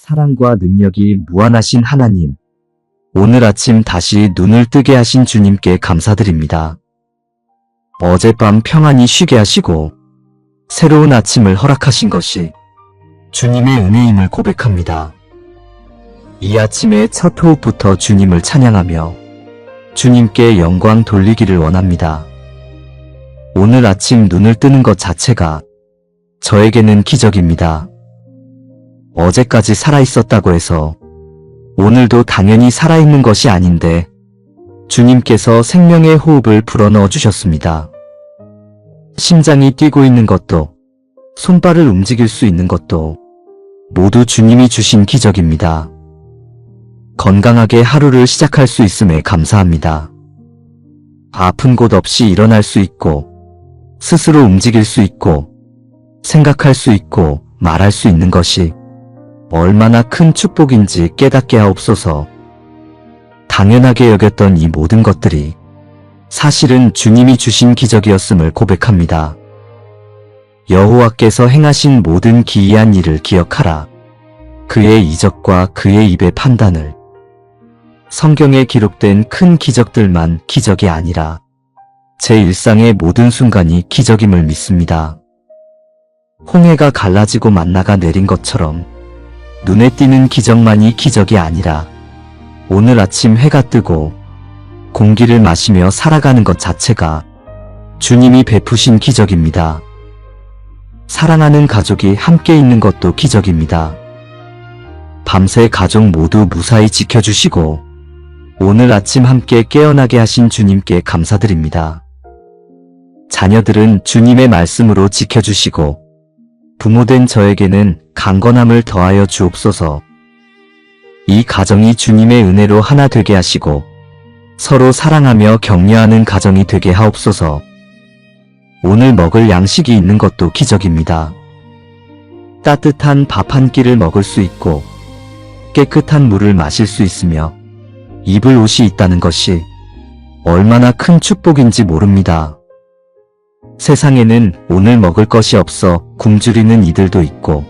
사랑과 능력이 무한하신 하나님, 오늘 아침 다시 눈을 뜨게 하신 주님께 감사드립니다. 어젯밤 평안히 쉬게 하시고 새로운 아침을 허락하신 것이 주님의 은혜임을 고백합니다. 이 아침의 첫 호흡부터 주님을 찬양하며 주님께 영광 돌리기를 원합니다. 오늘 아침 눈을 뜨는 것 자체가 저에게는 기적입니다. 어제까지 살아있었다고 해서 오늘도 당연히 살아있는 것이 아닌데 주님께서 생명의 호흡을 불어넣어 주셨습니다. 심장이 뛰고 있는 것도, 손발을 움직일 수 있는 것도 모두 주님이 주신 기적입니다. 건강하게 하루를 시작할 수 있음에 감사합니다. 아픈 곳 없이 일어날 수 있고, 스스로 움직일 수 있고, 생각할 수 있고, 말할 수 있는 것이 얼마나 큰 축복인지 깨닫게 하옵소서. 당연하게 여겼던 이 모든 것들이 사실은 주님이 주신 기적이었음을 고백합니다. 여호와께서 행하신 모든 기이한 일을 기억하라. 그의 이적과 그의 입의 판단을. 성경에 기록된 큰 기적들만 기적이 아니라 제 일상의 모든 순간이 기적임을 믿습니다. 홍해가 갈라지고 만나가 내린 것처럼 눈에 띄는 기적만이 기적이 아니라 오늘 아침 해가 뜨고 공기를 마시며 살아가는 것 자체가 주님이 베푸신 기적입니다. 사랑하는 가족이 함께 있는 것도 기적입니다. 밤새 가족 모두 무사히 지켜주시고 오늘 아침 함께 깨어나게 하신 주님께 감사드립니다. 자녀들은 주님의 말씀으로 지켜주시고 부모된 저에게는 강건함을 더하여 주옵소서. 이 가정이 주님의 은혜로 하나 되게 하시고 서로 사랑하며 격려하는 가정이 되게 하옵소서. 오늘 먹을 양식이 있는 것도 기적입니다. 따뜻한 밥 한 끼를 먹을 수 있고 깨끗한 물을 마실 수 있으며 입을 옷이 있다는 것이 얼마나 큰 축복인지 모릅니다. 세상에는 오늘 먹을 것이 없어 굶주리는 이들도 있고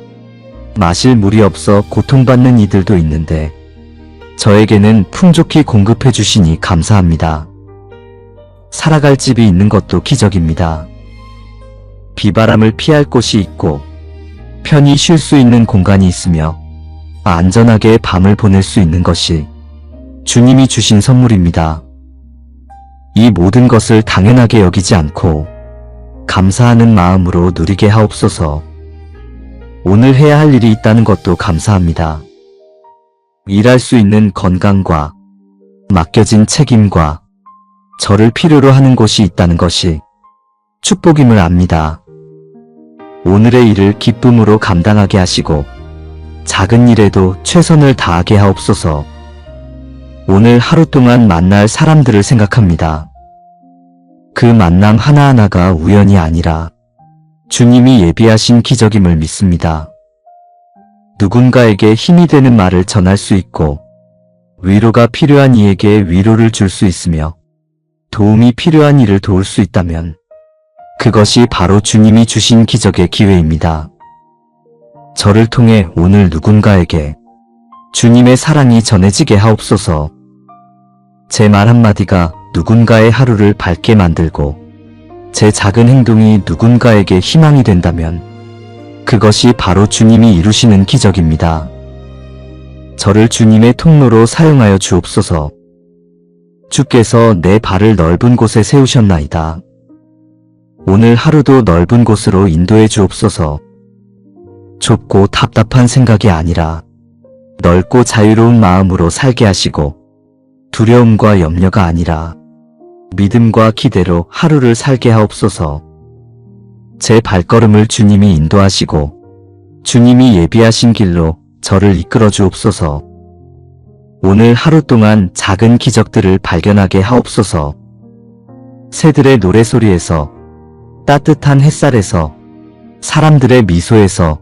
마실 물이 없어 고통받는 이들도 있는데 저에게는 풍족히 공급해 주시니 감사합니다. 살아갈 집이 있는 것도 기적입니다. 비바람을 피할 곳이 있고 편히 쉴 수 있는 공간이 있으며 안전하게 밤을 보낼 수 있는 것이 주님이 주신 선물입니다. 이 모든 것을 당연하게 여기지 않고 감사하는 마음으로 누리게 하옵소서. 오늘 해야 할 일이 있다는 것도 감사합니다. 일할 수 있는 건강과 맡겨진 책임과 저를 필요로 하는 곳이 있다는 것이 축복임을 압니다. 오늘의 일을 기쁨으로 감당하게 하시고 작은 일에도 최선을 다하게 하옵소서. 오늘 하루 동안 만날 사람들을 생각합니다. 그 만남 하나하나가 우연이 아니라 주님이 예비하신 기적임을 믿습니다. 누군가에게 힘이 되는 말을 전할 수 있고 위로가 필요한 이에게 위로를 줄 수 있으며 도움이 필요한 이를 도울 수 있다면 그것이 바로 주님이 주신 기적의 기회입니다. 저를 통해 오늘 누군가에게 주님의 사랑이 전해지게 하옵소서. 제 말 한마디가 누군가의 하루를 밝게 만들고 제 작은 행동이 누군가에게 희망이 된다면 그것이 바로 주님이 이루시는 기적입니다. 저를 주님의 통로로 사용하여 주옵소서. 주께서 내 발을 넓은 곳에 세우셨나이다. 오늘 하루도 넓은 곳으로 인도해 주옵소서. 좁고 답답한 생각이 아니라 넓고 자유로운 마음으로 살게 하시고 두려움과 염려가 아니라 믿음과 기대로 하루를 살게 하옵소서. 제 발걸음을 주님이 인도하시고 주님이 예비하신 길로 저를 이끌어 주옵소서. 오늘 하루 동안 작은 기적들을 발견하게 하옵소서. 새들의 노래소리에서, 따뜻한 햇살에서, 사람들의 미소에서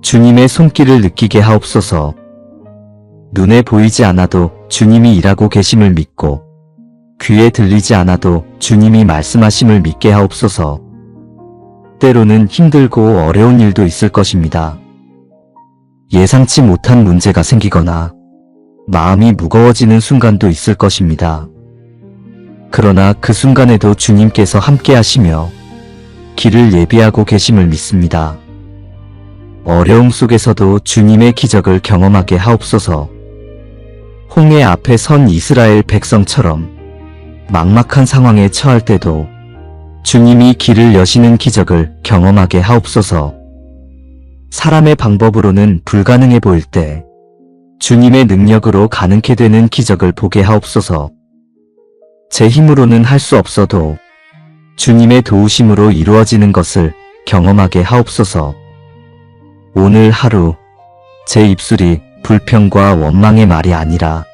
주님의 손길을 느끼게 하옵소서. 눈에 보이지 않아도 주님이 일하고 계심을 믿고 귀에 들리지 않아도 주님이 말씀하심을 믿게 하옵소서. 때로는 힘들고 어려운 일도 있을 것입니다. 예상치 못한 문제가 생기거나 마음이 무거워지는 순간도 있을 것입니다. 그러나 그 순간에도 주님께서 함께 하시며 길을 예비하고 계심을 믿습니다. 어려움 속에서도 주님의 기적을 경험하게 하옵소서. 홍해 앞에 선 이스라엘 백성처럼 막막한 상황에 처할 때도 주님이 길을 여시는 기적을 경험하게 하옵소서. 사람의 방법으로는 불가능해 보일 때 주님의 능력으로 가능케 되는 기적을 보게 하옵소서. 제 힘으로는 할 수 없어도 주님의 도우심으로 이루어지는 것을 경험하게 하옵소서. 오늘 하루 제 입술이 불평과 원망의 말이 아니라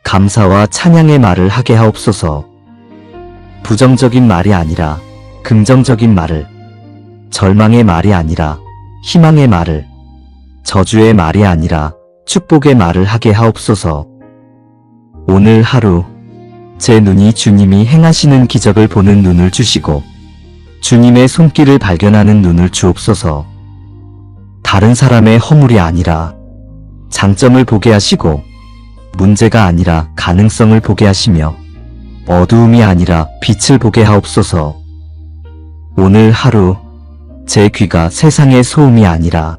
감사와 찬양의 말을 하게 하옵소서. 부정적인 말이 아니라 긍정적인 말을, 절망의 말이 아니라 희망의 말을, 저주의 말이 아니라 축복의 말을 하게 하옵소서. 오늘 하루 제 눈이 주님이 행하시는 기적을 보는 눈을 주시고 주님의 손길을 발견하는 눈을 주옵소서. 다른 사람의 허물이 아니라 장점을 보게 하시고 문제가 아니라 가능성을 보게 하시며 어두움이 아니라 빛을 보게 하옵소서. 오늘 하루 제 귀가 세상의 소음이 아니라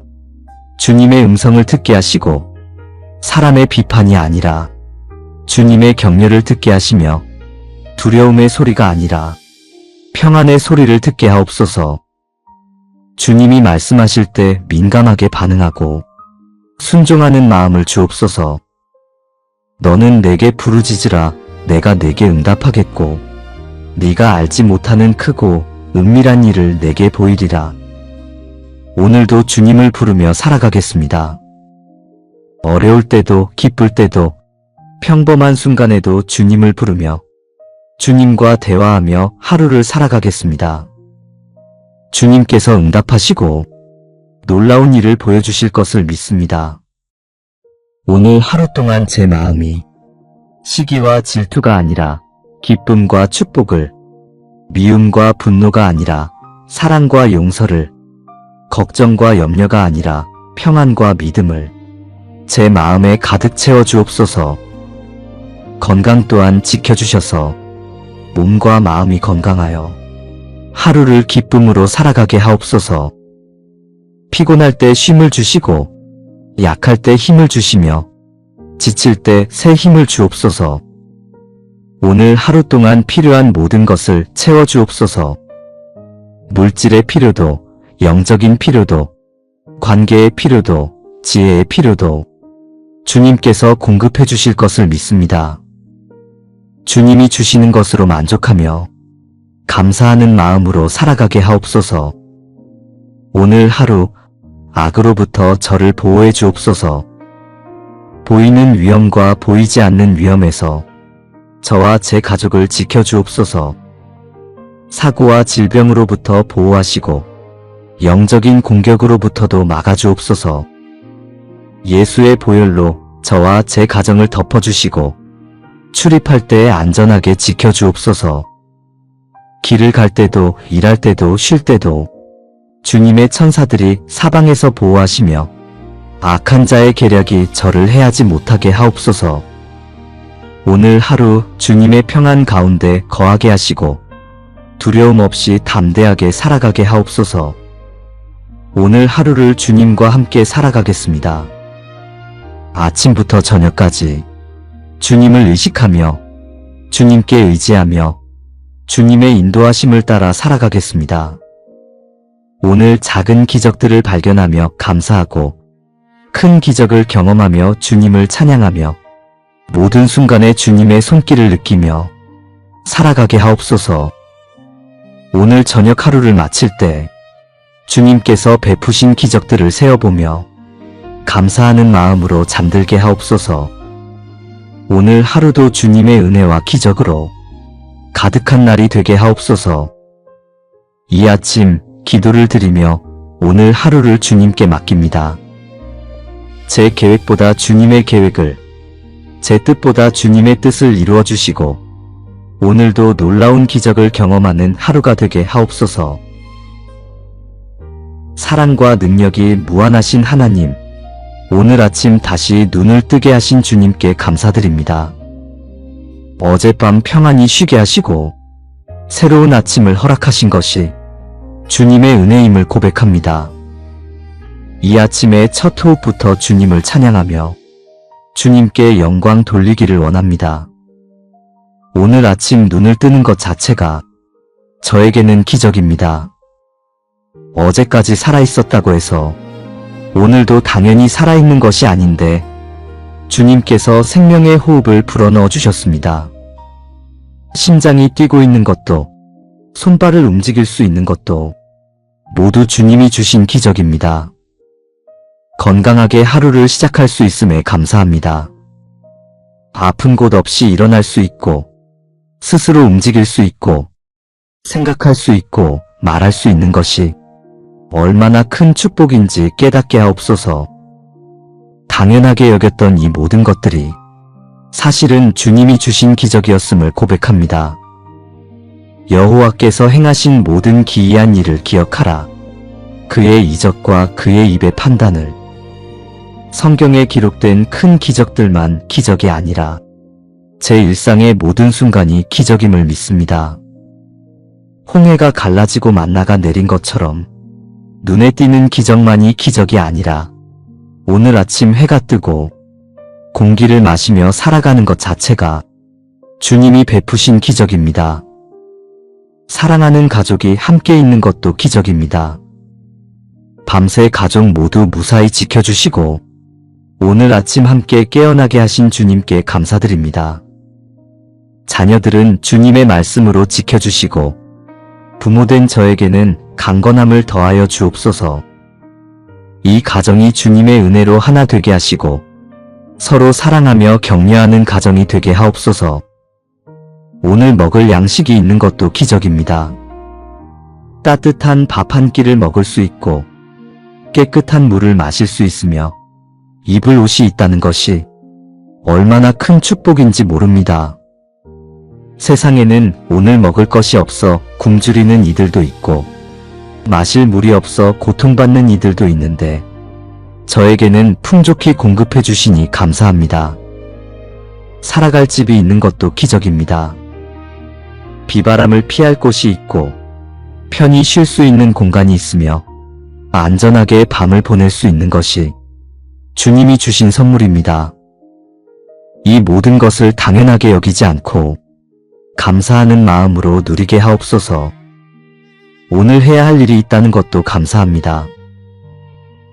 주님의 음성을 듣게 하시고 사람의 비판이 아니라 주님의 격려를 듣게 하시며 두려움의 소리가 아니라 평안의 소리를 듣게 하옵소서. 주님이 말씀하실 때 민감하게 반응하고 순종하는 마음을 주옵소서. 너는 내게 부르짖으라 내가 내게 응답하겠고 네가 알지 못하는 크고 은밀한 일을 내게 보이리라. 오늘도 주님을 부르며 살아가겠습니다. 어려울 때도 기쁠 때도 평범한 순간에도 주님을 부르며 주님과 대화하며 하루를 살아가겠습니다. 주님께서 응답하시고 놀라운 일을 보여주실 것을 믿습니다. 오늘 하루 동안 제 마음이 시기와 질투가 아니라 기쁨과 축복을, 미움과 분노가 아니라 사랑과 용서를, 걱정과 염려가 아니라 평안과 믿음을 제 마음에 가득 채워 주옵소서. 건강 또한 지켜주셔서 몸과 마음이 건강하여 하루를 기쁨으로 살아가게 하옵소서. 피곤할 때 쉼을 주시고 약할 때 힘을 주시며 지칠 때 새 힘을 주옵소서. 오늘 하루 동안 필요한 모든 것을 채워 주옵소서. 물질의 필요도, 영적인 필요도, 관계의 필요도, 지혜의 필요도 주님께서 공급해 주실 것을 믿습니다. 주님이 주시는 것으로 만족하며 감사하는 마음으로 살아가게 하옵소서. 오늘 하루 악으로부터 저를 보호해 주옵소서. 보이는 위험과 보이지 않는 위험에서 저와 제 가족을 지켜 주옵소서. 사고와 질병으로부터 보호하시고 영적인 공격으로부터도 막아 주옵소서. 예수의 보혈로 저와 제 가정을 덮어주시고 출입할 때 안전하게 지켜 주옵소서. 길을 갈 때도 일할 때도 쉴 때도 주님의 천사들이 사방에서 보호하시며 악한 자의 계략이 저를 해하지 못하게 하옵소서. 오늘 하루 주님의 평안 가운데 거하게 하시고 두려움 없이 담대하게 살아가게 하옵소서. 오늘 하루를 주님과 함께 살아가겠습니다. 아침부터 저녁까지 주님을 의식하며 주님께 의지하며 주님의 인도하심을 따라 살아가겠습니다. 오늘 작은 기적들을 발견하며 감사하고 큰 기적을 경험하며 주님을 찬양하며 모든 순간에 주님의 손길을 느끼며 살아가게 하옵소서. 오늘 저녁 하루를 마칠 때 주님께서 베푸신 기적들을 세어보며 감사하는 마음으로 잠들게 하옵소서. 오늘 하루도 주님의 은혜와 기적으로 가득한 날이 되게 하옵소서. 이 아침 기도를 드리며 오늘 하루를 주님께 맡깁니다. 제 계획보다 주님의 계획을, 제 뜻보다 주님의 뜻을 이루어 주시고 오늘도 놀라운 기적을 경험하는 하루가 되게 하옵소서. 사랑과 능력이 무한하신 하나님, 오늘 아침 다시 눈을 뜨게 하신 주님께 감사드립니다. 어젯밤 평안히 쉬게 하시고 새로운 아침을 허락하신 것이 주님의 은혜임을 고백합니다. 이 아침의 첫 호흡부터 주님을 찬양하며 주님께 영광 돌리기를 원합니다. 오늘 아침 눈을 뜨는 것 자체가 저에게는 기적입니다. 어제까지 살아있었다고 해서 오늘도 당연히 살아있는 것이 아닌데 주님께서 생명의 호흡을 불어넣어 주셨습니다. 심장이 뛰고 있는 것도 손발을 움직일 수 있는 것도 모두 주님이 주신 기적입니다. 건강하게 하루를 시작할 수 있음에 감사합니다. 아픈 곳 없이 일어날 수 있고 스스로 움직일 수 있고 생각할 수 있고 말할 수 있는 것이 얼마나 큰 축복인지 깨닫게 하옵소서. 당연하게 여겼던 이 모든 것들이 사실은 주님이 주신 기적이었음을 고백합니다. 여호와께서 행하신 모든 기이한 일을 기억하라. 그의 이적과 그의 입의 판단을. 성경에 기록된 큰 기적들만 기적이 아니라 제 일상의 모든 순간이 기적임을 믿습니다. 홍해가 갈라지고 만나가 내린 것처럼 눈에 띄는 기적만이 기적이 아니라 오늘 아침 해가 뜨고 공기를 마시며 살아가는 것 자체가 주님이 베푸신 기적입니다. 사랑하는 가족이 함께 있는 것도 기적입니다. 밤새 가족 모두 무사히 지켜주시고 오늘 아침 함께 깨어나게 하신 주님께 감사드립니다. 자녀들은 주님의 말씀으로 지켜주시고 부모된 저에게는 강건함을 더하여 주옵소서. 이 가정이 주님의 은혜로 하나 되게 하시고 서로 사랑하며 격려하는 가정이 되게 하옵소서. 오늘 먹을 양식이 있는 것도 기적입니다. 따뜻한 밥 한 끼를 먹을 수 있고 깨끗한 물을 마실 수 있으며 입을 옷이 있다는 것이 얼마나 큰 축복인지 모릅니다. 세상에는 오늘 먹을 것이 없어 굶주리는 이들도 있고 마실 물이 없어 고통받는 이들도 있는데 저에게는 풍족히 공급해 주시니 감사합니다. 살아갈 집이 있는 것도 기적입니다. 비바람을 피할 곳이 있고 편히 쉴 수 있는 공간이 있으며 안전하게 밤을 보낼 수 있는 것이 주님이 주신 선물입니다. 이 모든 것을 당연하게 여기지 않고 감사하는 마음으로 누리게 하옵소서. 오늘 해야 할 일이 있다는 것도 감사합니다.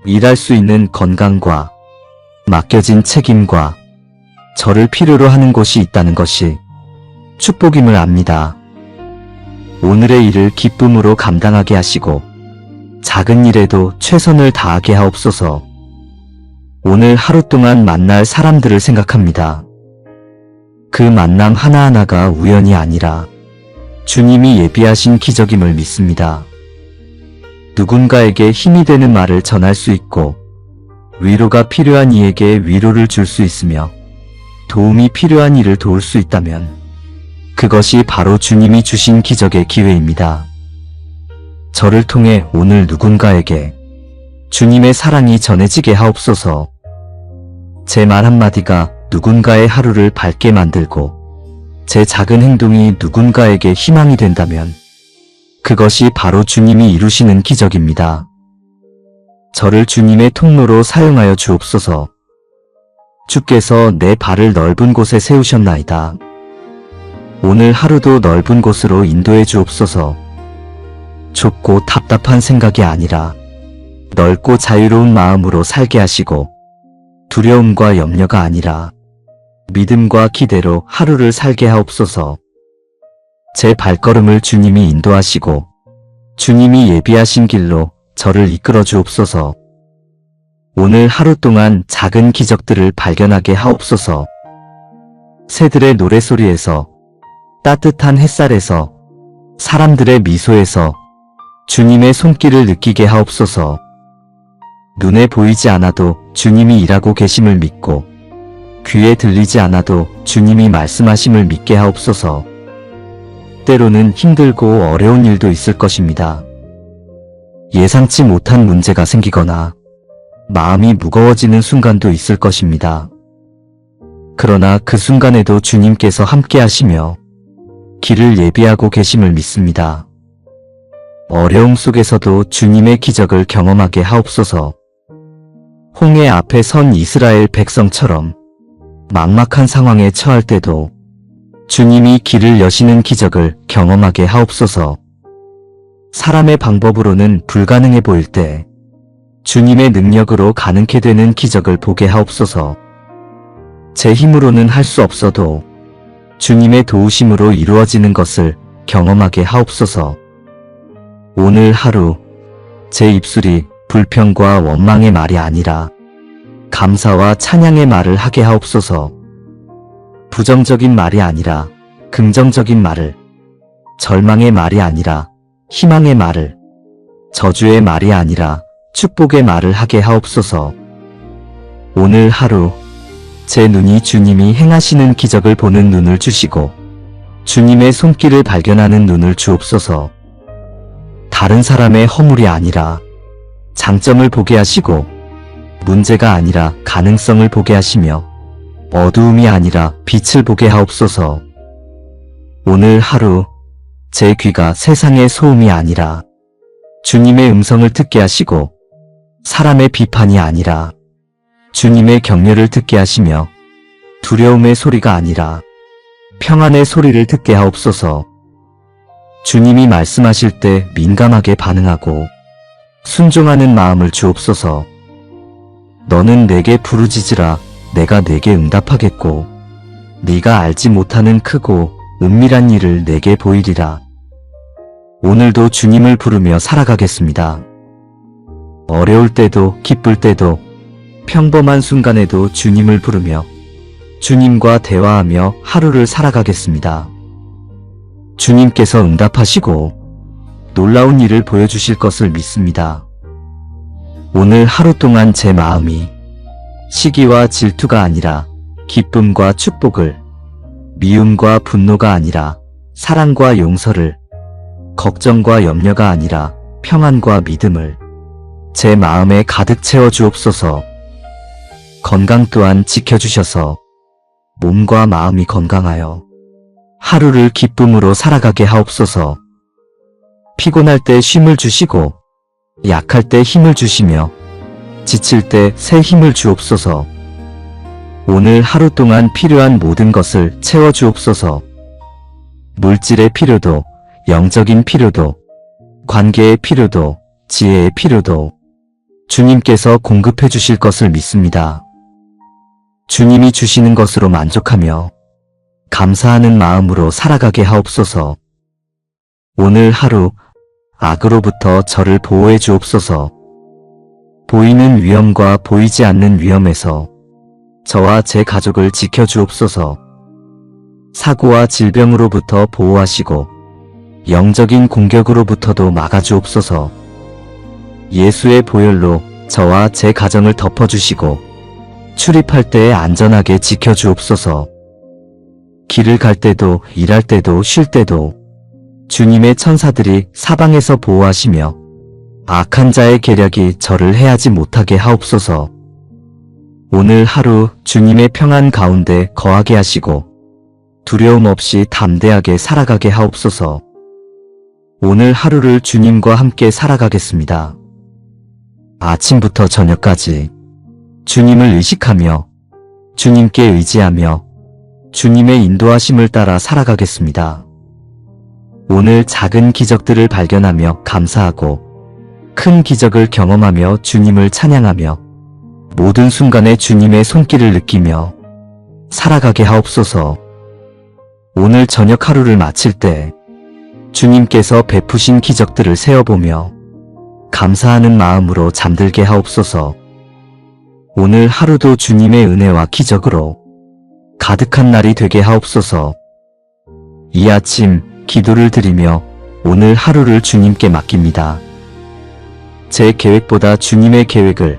일할 수 있는 건강과 맡겨진 책임과 저를 필요로 하는 곳이 있다는 것이 축복임을 압니다. 오늘의 일을 기쁨으로 감당하게 하시고 작은 일에도 최선을 다하게 하옵소서. 오늘 하루 동안 만날 사람들을 생각합니다. 그 만남 하나하나가 우연이 아니라 주님이 예비하신 기적임을 믿습니다. 누군가에게 힘이 되는 말을 전할 수 있고 위로가 필요한 이에게 위로를 줄 수 있으며 도움이 필요한 이를 도울 수 있다면 그것이 바로 주님이 주신 기적의 기회입니다. 저를 통해 오늘 누군가에게 주님의 사랑이 전해지게 하옵소서. 제 말 한마디가 누군가의 하루를 밝게 만들고 제 작은 행동이 누군가에게 희망이 된다면 그것이 바로 주님이 이루시는 기적입니다. 저를 주님의 통로로 사용하여 주옵소서. 주께서 내 발을 넓은 곳에 세우셨나이다. 오늘 하루도 넓은 곳으로 인도해 주옵소서. 좁고 답답한 생각이 아니라 넓고 자유로운 마음으로 살게 하시고 두려움과 염려가 아니라 믿음과 기대로 하루를 살게 하옵소서. 제 발걸음을 주님이 인도하시고 주님이 예비하신 길로 저를 이끌어 주옵소서. 오늘 하루 동안 작은 기적들을 발견하게 하옵소서. 새들의 노래소리에서, 따뜻한 햇살에서, 사람들의 미소에서 주님의 손길을 느끼게 하옵소서. 눈에 보이지 않아도 주님이 일하고 계심을 믿고 귀에 들리지 않아도 주님이 말씀하심을 믿게 하옵소서. 때로는 힘들고 어려운 일도 있을 것입니다. 예상치 못한 문제가 생기거나 마음이 무거워지는 순간도 있을 것입니다. 그러나 그 순간에도 주님께서 함께 하시며 길을 예비하고 계심을 믿습니다. 어려움 속에서도 주님의 기적을 경험하게 하옵소서. 홍해 앞에 선 이스라엘 백성처럼 막막한 상황에 처할 때도 주님이 길을 여시는 기적을 경험하게 하옵소서. 사람의 방법으로는 불가능해 보일 때 주님의 능력으로 가능케 되는 기적을 보게 하옵소서. 제 힘으로는 할 수 없어도 주님의 도우심으로 이루어지는 것을 경험하게 하옵소서. 오늘 하루 제 입술이 불평과 원망의 말이 아니라 감사와 찬양의 말을 하게 하옵소서. 부정적인 말이 아니라 긍정적인 말을, 절망의 말이 아니라 희망의 말을, 저주의 말이 아니라 축복의 말을 하게 하옵소서. 오늘 하루 제 눈이 주님이 행하시는 기적을 보는 눈을 주시고 주님의 손길을 발견하는 눈을 주옵소서. 다른 사람의 허물이 아니라 장점을 보게 하시고 문제가 아니라 가능성을 보게 하시며 어두움이 아니라 빛을 보게 하옵소서. 오늘 하루 제 귀가 세상의 소음이 아니라 주님의 음성을 듣게 하시고 사람의 비판이 아니라 주님의 격려를 듣게 하시며 두려움의 소리가 아니라 평안의 소리를 듣게 하옵소서. 주님이 말씀하실 때 민감하게 반응하고 순종하는 마음을 주옵소서. 너는 내게 부르짖으라 내가 내게 응답하겠고 네가 알지 못하는 크고 은밀한 일을 내게 보이리라. 오늘도 주님을 부르며 살아가겠습니다. 어려울 때도 기쁠 때도 평범한 순간에도 주님을 부르며 주님과 대화하며 하루를 살아가겠습니다. 주님께서 응답하시고 놀라운 일을 보여주실 것을 믿습니다. 오늘 하루 동안 제 마음이 시기와 질투가 아니라 기쁨과 축복을, 미움과 분노가 아니라 사랑과 용서를, 걱정과 염려가 아니라 평안과 믿음을 제 마음에 가득 채워 주옵소서. 건강 또한 지켜주셔서 몸과 마음이 건강하여 하루를 기쁨으로 살아가게 하옵소서. 피곤할 때 쉼을 주시고 약할 때 힘을 주시며 지칠 때 새 힘을 주옵소서. 오늘 하루 동안 필요한 모든 것을 채워 주옵소서. 물질의 필요도, 영적인 필요도, 관계의 필요도, 지혜의 필요도 주님께서 공급해 주실 것을 믿습니다. 주님이 주시는 것으로 만족하며 감사하는 마음으로 살아가게 하옵소서. 오늘 하루 악으로부터 저를 보호해 주옵소서. 보이는 위험과 보이지 않는 위험에서 저와 제 가족을 지켜 주옵소서. 사고와 질병으로부터 보호하시고 영적인 공격으로부터도 막아 주옵소서. 예수의 보혈로 저와 제 가정을 덮어주시고 출입할 때에 안전하게 지켜 주옵소서. 길을 갈 때도 일할 때도 쉴 때도 주님의 천사들이 사방에서 보호하시며 악한 자의 계략이 저를 해하지 못하게 하옵소서. 오늘 하루 주님의 평안 가운데 거하게 하시고 두려움 없이 담대하게 살아가게 하옵소서. 오늘 하루를 주님과 함께 살아가겠습니다. 아침부터 저녁까지 주님을 의식하며 주님께 의지하며 주님의 인도하심을 따라 살아가겠습니다. 오늘 작은 기적들을 발견하며 감사하고 큰 기적을 경험하며 주님을 찬양하며 모든 순간에 주님의 손길을 느끼며 살아가게 하옵소서. 오늘 저녁 하루를 마칠 때 주님께서 베푸신 기적들을 세어보며 감사하는 마음으로 잠들게 하옵소서. 오늘 하루도 주님의 은혜와 기적으로 가득한 날이 되게 하옵소서. 이 아침 기도를 드리며 오늘 하루를 주님께 맡깁니다. 제 계획보다 주님의 계획을,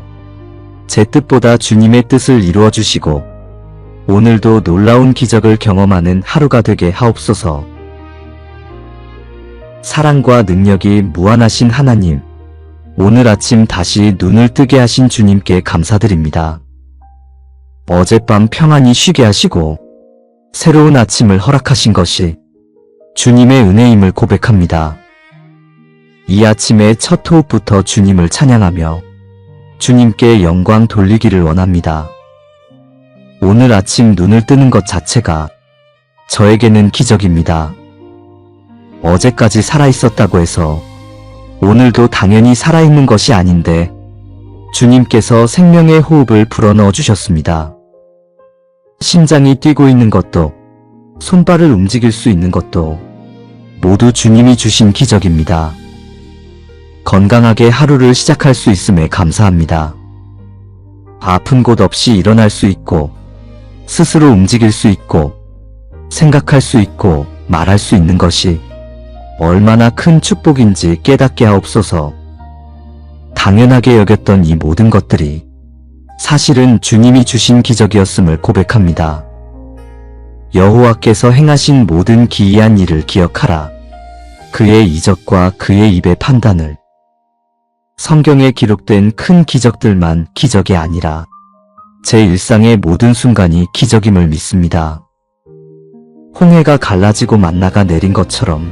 제 뜻보다 주님의 뜻을 이루어 주시고 오늘도 놀라운 기적을 경험하는 하루가 되게 하옵소서. 사랑과 능력이 무한하신 하나님, 오늘 아침 다시 눈을 뜨게 하신 주님께 감사드립니다. 어젯밤 평안히 쉬게 하시고 새로운 아침을 허락하신 것이 주님의 은혜임을 고백합니다. 이 아침의 첫 호흡부터 주님을 찬양하며 주님께 영광 돌리기를 원합니다. 오늘 아침 눈을 뜨는 것 자체가 저에게는 기적입니다. 어제까지 살아있었다고 해서 오늘도 당연히 살아있는 것이 아닌데 주님께서 생명의 호흡을 불어넣어 주셨습니다. 심장이 뛰고 있는 것도 손발을 움직일 수 있는 것도 모두 주님이 주신 기적입니다. 건강하게 하루를 시작할 수 있음에 감사합니다. 아픈 곳 없이 일어날 수 있고 스스로 움직일 수 있고 생각할 수 있고 말할 수 있는 것이 얼마나 큰 축복인지 깨닫게 하옵소서. 당연하게 여겼던 이 모든 것들이 사실은 주님이 주신 기적이었음을 고백합니다. 여호와께서 행하신 모든 기이한 일을 기억하라. 그의 이적과 그의 입의 판단을. 성경에 기록된 큰 기적들만 기적이 아니라 제 일상의 모든 순간이 기적임을 믿습니다. 홍해가 갈라지고 만나가 내린 것처럼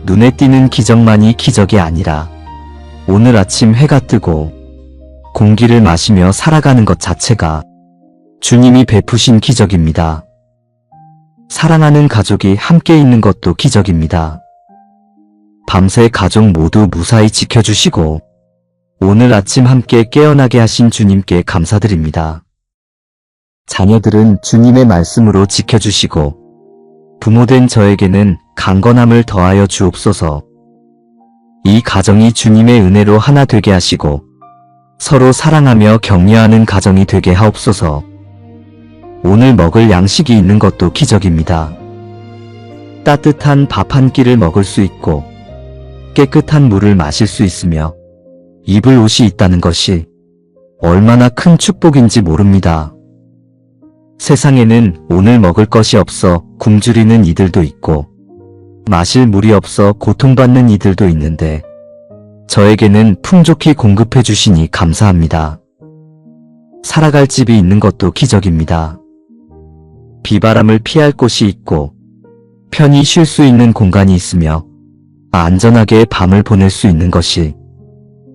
눈에 띄는 기적만이 기적이 아니라 오늘 아침 해가 뜨고 공기를 마시며 살아가는 것 자체가 주님이 베푸신 기적입니다. 사랑하는 가족이 함께 있는 것도 기적입니다. 밤새 가족 모두 무사히 지켜주시고 오늘 아침 함께 깨어나게 하신 주님께 감사드립니다. 자녀들은 주님의 말씀으로 지켜주시고 부모된 저에게는 강건함을 더하여 주옵소서. 이 가정이 주님의 은혜로 하나 되게 하시고 서로 사랑하며 격려하는 가정이 되게 하옵소서. 오늘 먹을 양식이 있는 것도 기적입니다. 따뜻한 밥 한 끼를 먹을 수 있고 깨끗한 물을 마실 수 있으며 입을 옷이 있다는 것이 얼마나 큰 축복인지 모릅니다. 세상에는 오늘 먹을 것이 없어 굶주리는 이들도 있고 마실 물이 없어 고통받는 이들도 있는데 저에게는 풍족히 공급해 주시니 감사합니다. 살아갈 집이 있는 것도 기적입니다. 비바람을 피할 곳이 있고 편히 쉴 수 있는 공간이 있으며 안전하게 밤을 보낼 수 있는 것이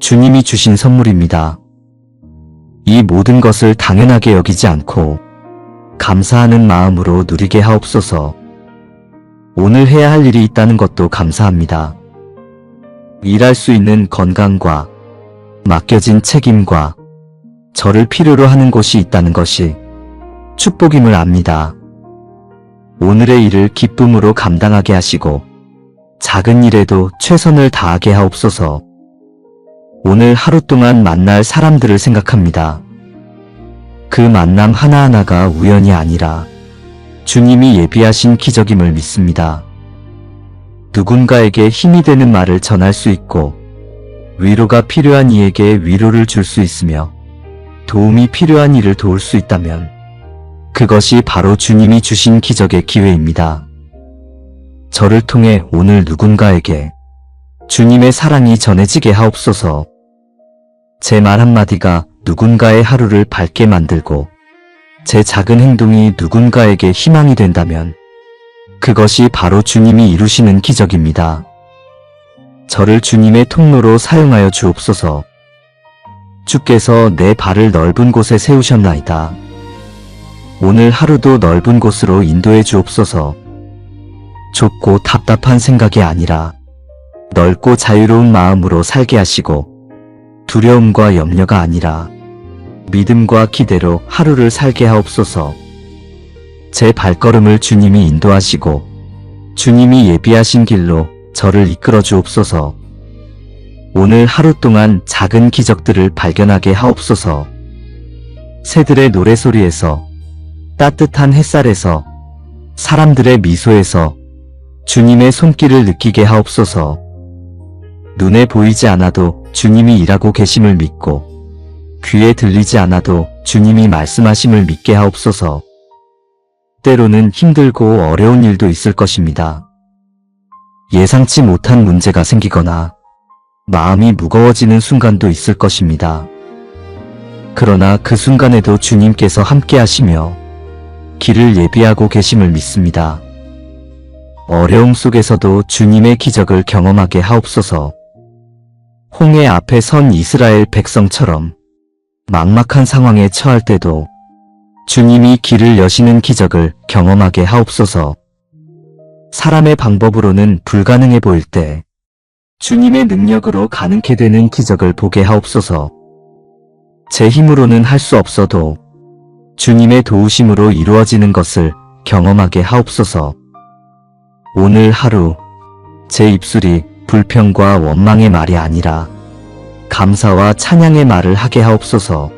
주님이 주신 선물입니다. 이 모든 것을 당연하게 여기지 않고 감사하는 마음으로 누리게 하옵소서. 오늘 해야 할 일이 있다는 것도 감사합니다. 일할 수 있는 건강과 맡겨진 책임과 저를 필요로 하는 곳이 있다는 것이 축복임을 압니다. 오늘의 일을 기쁨으로 감당하게 하시고 작은 일에도 최선을 다하게 하옵소서. 오늘 하루 동안 만날 사람들을 생각합니다. 그 만남 하나하나가 우연이 아니라 주님이 예비하신 기적임을 믿습니다. 누군가에게 힘이 되는 말을 전할 수 있고 위로가 필요한 이에게 위로를 줄 수 있으며 도움이 필요한 이를 도울 수 있다면 그것이 바로 주님이 주신 기적의 기회입니다. 저를 통해 오늘 누군가에게 주님의 사랑이 전해지게 하옵소서. 제 말 한마디가 누군가의 하루를 밝게 만들고 제 작은 행동이 누군가에게 희망이 된다면 그것이 바로 주님이 이루시는 기적입니다. 저를 주님의 통로로 사용하여 주옵소서. 주께서 내 발을 넓은 곳에 세우셨나이다. 오늘 하루도 넓은 곳으로 인도해 주옵소서. 좁고 답답한 생각이 아니라 넓고 자유로운 마음으로 살게 하시고 두려움과 염려가 아니라 믿음과 기대로 하루를 살게 하옵소서. 제 발걸음을 주님이 인도하시고 주님이 예비하신 길로 저를 이끌어 주옵소서. 오늘 하루 동안 작은 기적들을 발견하게 하옵소서. 새들의 노래소리에서, 따뜻한 햇살에서, 사람들의 미소에서 주님의 손길을 느끼게 하옵소서. 눈에 보이지 않아도 주님이 일하고 계심을 믿고 귀에 들리지 않아도 주님이 말씀하심을 믿게 하옵소서. 때로는 힘들고 어려운 일도 있을 것입니다. 예상치 못한 문제가 생기거나 마음이 무거워지는 순간도 있을 것입니다. 그러나 그 순간에도 주님께서 함께 하시며 길을 예비하고 계심을 믿습니다. 어려움 속에서도 주님의 기적을 경험하게 하옵소서. 홍해 앞에 선 이스라엘 백성처럼 막막한 상황에 처할 때도 주님이 길을 여시는 기적을 경험하게 하옵소서. 사람의 방법으로는 불가능해 보일 때 주님의 능력으로 가능케 되는 기적을 보게 하옵소서. 제 힘으로는 할 수 없어도 주님의 도우심으로 이루어지는 것을 경험하게 하옵소서. 오늘 하루 제 입술이 불평과 원망의 말이 아니라 감사와 찬양의 말을 하게 하옵소서.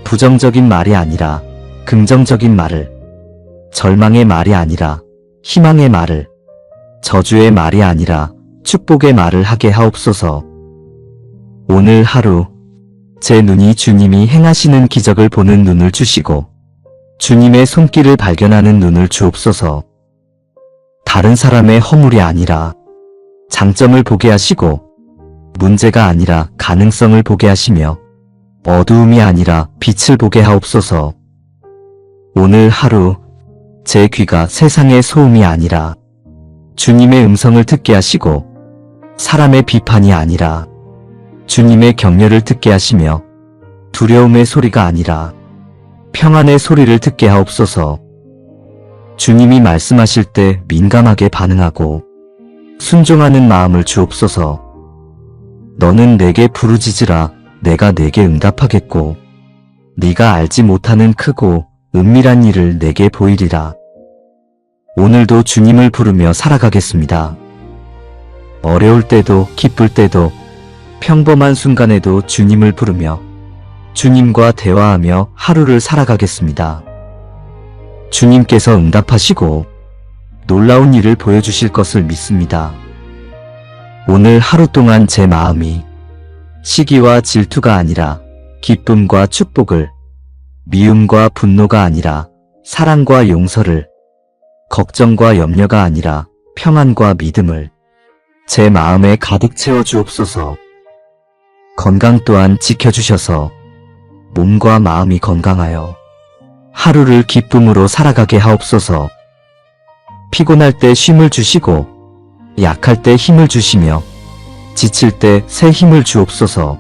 부정적인 말이 아니라 긍정적인 말을, 절망의 말이 아니라 희망의 말을, 저주의 말이 아니라 축복의 말을 하게 하옵소서. 오늘 하루 제 눈이 주님이 행하시는 기적을 보는 눈을 주시고 주님의 손길을 발견하는 눈을 주옵소서. 다른 사람의 허물이 아니라 장점을 보게 하시고 문제가 아니라 가능성을 보게 하시며 어두움이 아니라 빛을 보게 하옵소서. 오늘 하루 제 귀가 세상의 소음이 아니라 주님의 음성을 듣게 하시고 사람의 비판이 아니라 주님의 격려를 듣게 하시며 두려움의 소리가 아니라 평안의 소리를 듣게 하옵소서. 주님이 말씀하실 때 민감하게 반응하고 순종하는 마음을 주옵소서. 너는 내게 부르짖으라 내가 내게 응답하겠고 네가 알지 못하는 크고 은밀한 일을 내게 보이리라. 오늘도 주님을 부르며 살아가겠습니다. 어려울 때도 기쁠 때도 평범한 순간에도 주님을 부르며 주님과 대화하며 하루를 살아가겠습니다. 주님께서 응답하시고 놀라운 일을 보여주실 것을 믿습니다. 오늘 하루 동안 제 마음이 시기와 질투가 아니라 기쁨과 축복을, 미움과 분노가 아니라 사랑과 용서를, 걱정과 염려가 아니라 평안과 믿음을 제 마음에 가득 채워 주옵소서. 건강 또한 지켜주셔서 몸과 마음이 건강하여 하루를 기쁨으로 살아가게 하옵소서. 피곤할 때 쉼을 주시고 약할 때 힘을 주시며 지칠 때 새 힘을 주옵소서.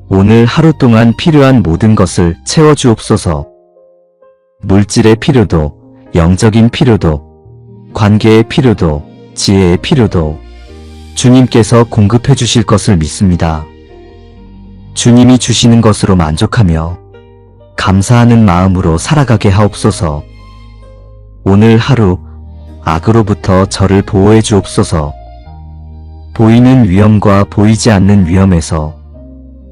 오늘 하루 동안 필요한 모든 것을 채워 주옵소서. 물질의 필요도, 영적인 필요도, 관계의 필요도, 지혜의 필요도 주님께서 공급해 주실 것을 믿습니다. 주님이 주시는 것으로 만족하며 감사하는 마음으로 살아가게 하옵소서. 오늘 하루 악으로부터 저를 보호해 주옵소서. 보이는 위험과 보이지 않는 위험에서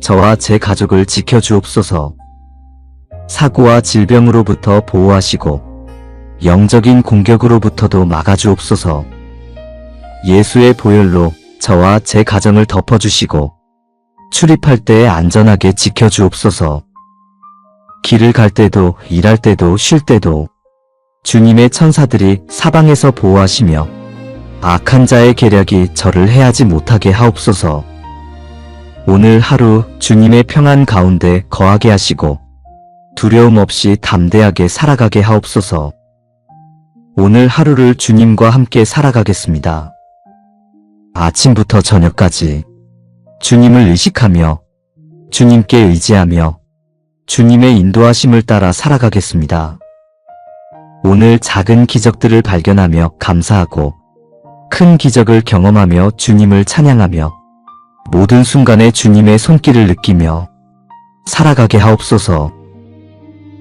저와 제 가족을 지켜 주옵소서. 사고와 질병으로부터 보호하시고 영적인 공격으로부터도 막아 주옵소서. 예수의 보혈로 저와 제 가정을 덮어주시고 출입할 때에 안전하게 지켜 주옵소서. 길을 갈 때도 일할 때도 쉴 때도 주님의 천사들이 사방에서 보호하시며 악한 자의 계략이 저를 해하지 못하게 하옵소서. 오늘 하루 주님의 평안 가운데 거하게 하시고 두려움 없이 담대하게 살아가게 하옵소서. 오늘 하루를 주님과 함께 살아가겠습니다. 아침부터 저녁까지 주님을 의식하며 주님께 의지하며 주님의 인도하심을 따라 살아가겠습니다. 오늘 작은 기적들을 발견하며 감사하고 큰 기적을 경험하며 주님을 찬양하며 모든 순간에 주님의 손길을 느끼며 살아가게 하옵소서.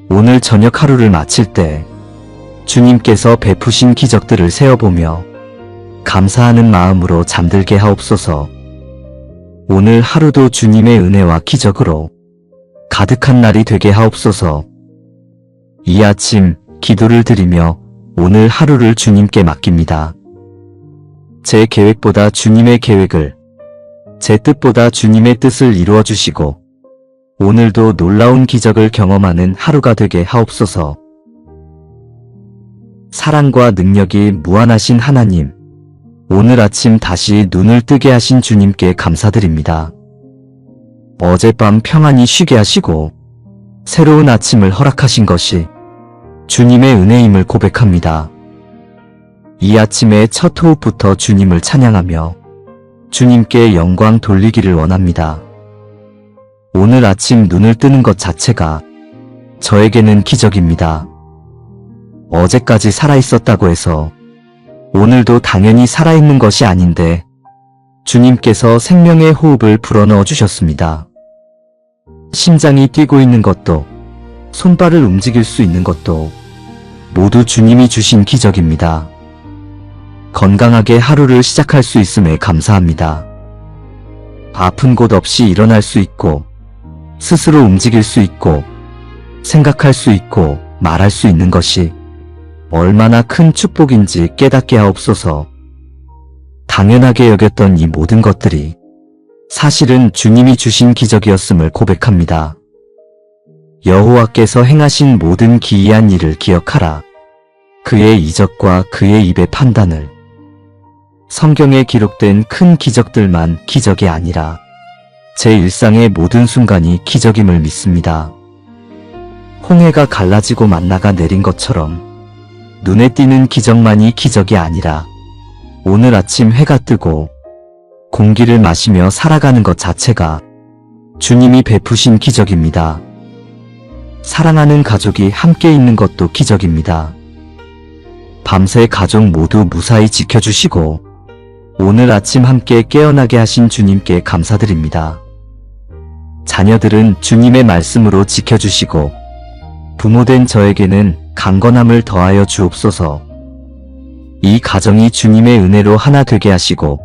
오늘 저녁 하루를 마칠 때 주님께서 베푸신 기적들을 세어보며 감사하는 마음으로 잠들게 하옵소서. 오늘 하루도 주님의 은혜와 기적으로 가득한 날이 되게 하옵소서. 이 아침 기도를 드리며 오늘 하루를 주님께 맡깁니다. 제 계획보다 주님의 계획을, 제 뜻보다 주님의 뜻을 이루어 주시고 오늘도 놀라운 기적을 경험하는 하루가 되게 하옵소서. 사랑과 능력이 무한하신 하나님, 오늘 아침 다시 눈을 뜨게 하신 주님께 감사드립니다. 어젯밤 평안히 쉬게 하시고 새로운 아침을 허락하신 것이 주님의 은혜임을 고백합니다. 이 아침의 첫 호흡부터 주님을 찬양하며 주님께 영광 돌리기를 원합니다. 오늘 아침 눈을 뜨는 것 자체가 저에게는 기적입니다. 어제까지 살아있었다고 해서 오늘도 당연히 살아있는 것이 아닌데 주님께서 생명의 호흡을 불어넣어 주셨습니다. 심장이 뛰고 있는 것도 손발을 움직일 수 있는 것도 모두 주님이 주신 기적입니다. 건강하게 하루를 시작할 수 있음에 감사합니다. 아픈 곳 없이 일어날 수 있고 스스로 움직일 수 있고 생각할 수 있고 말할 수 있는 것이 얼마나 큰 축복인지 깨닫게 하옵소서. 당연하게 여겼던 이 모든 것들이 사실은 주님이 주신 기적이었음을 고백합니다. 여호와께서 행하신 모든 기이한 일을 기억하라. 그의 이적과 그의 입의 판단을. 성경에 기록된 큰 기적들만 기적이 아니라 제 일상의 모든 순간이 기적임을 믿습니다. 홍해가 갈라지고 만나가 내린 것처럼 눈에 띄는 기적만이 기적이 아니라 오늘 아침 해가 뜨고 공기를 마시며 살아가는 것 자체가 주님이 베푸신 기적입니다. 사랑하는 가족이 함께 있는 것도 기적입니다. 밤새 가족 모두 무사히 지켜주시고 오늘 아침 함께 깨어나게 하신 주님께 감사드립니다. 자녀들은 주님의 말씀으로 지켜주시고 부모된 저에게는 강건함을 더하여 주옵소서. 이 가정이 주님의 은혜로 하나 되게 하시고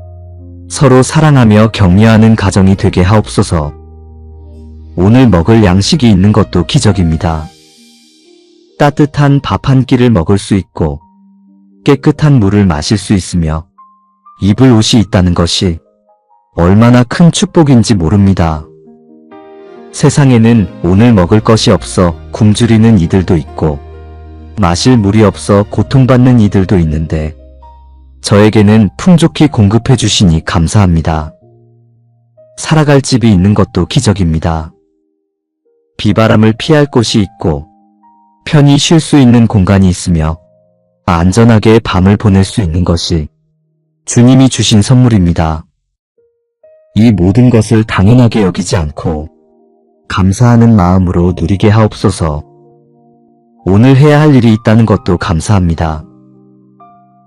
서로 사랑하며 격려하는 가정이 되게 하옵소서. 오늘 먹을 양식이 있는 것도 기적입니다. 따뜻한 밥 한 끼를 먹을 수 있고 깨끗한 물을 마실 수 있으며 입을 옷이 있다는 것이 얼마나 큰 축복인지 모릅니다. 세상에는 오늘 먹을 것이 없어 굶주리는 이들도 있고 마실 물이 없어 고통받는 이들도 있는데 저에게는 풍족히 공급해 주시니 감사합니다. 살아갈 집이 있는 것도 기적입니다. 비바람을 피할 곳이 있고 편히 쉴 수 있는 공간이 있으며 안전하게 밤을 보낼 수 있는 것이 주님이 주신 선물입니다. 이 모든 것을 당연하게 여기지 않고 감사하는 마음으로 누리게 하옵소서. 오늘 해야 할 일이 있다는 것도 감사합니다.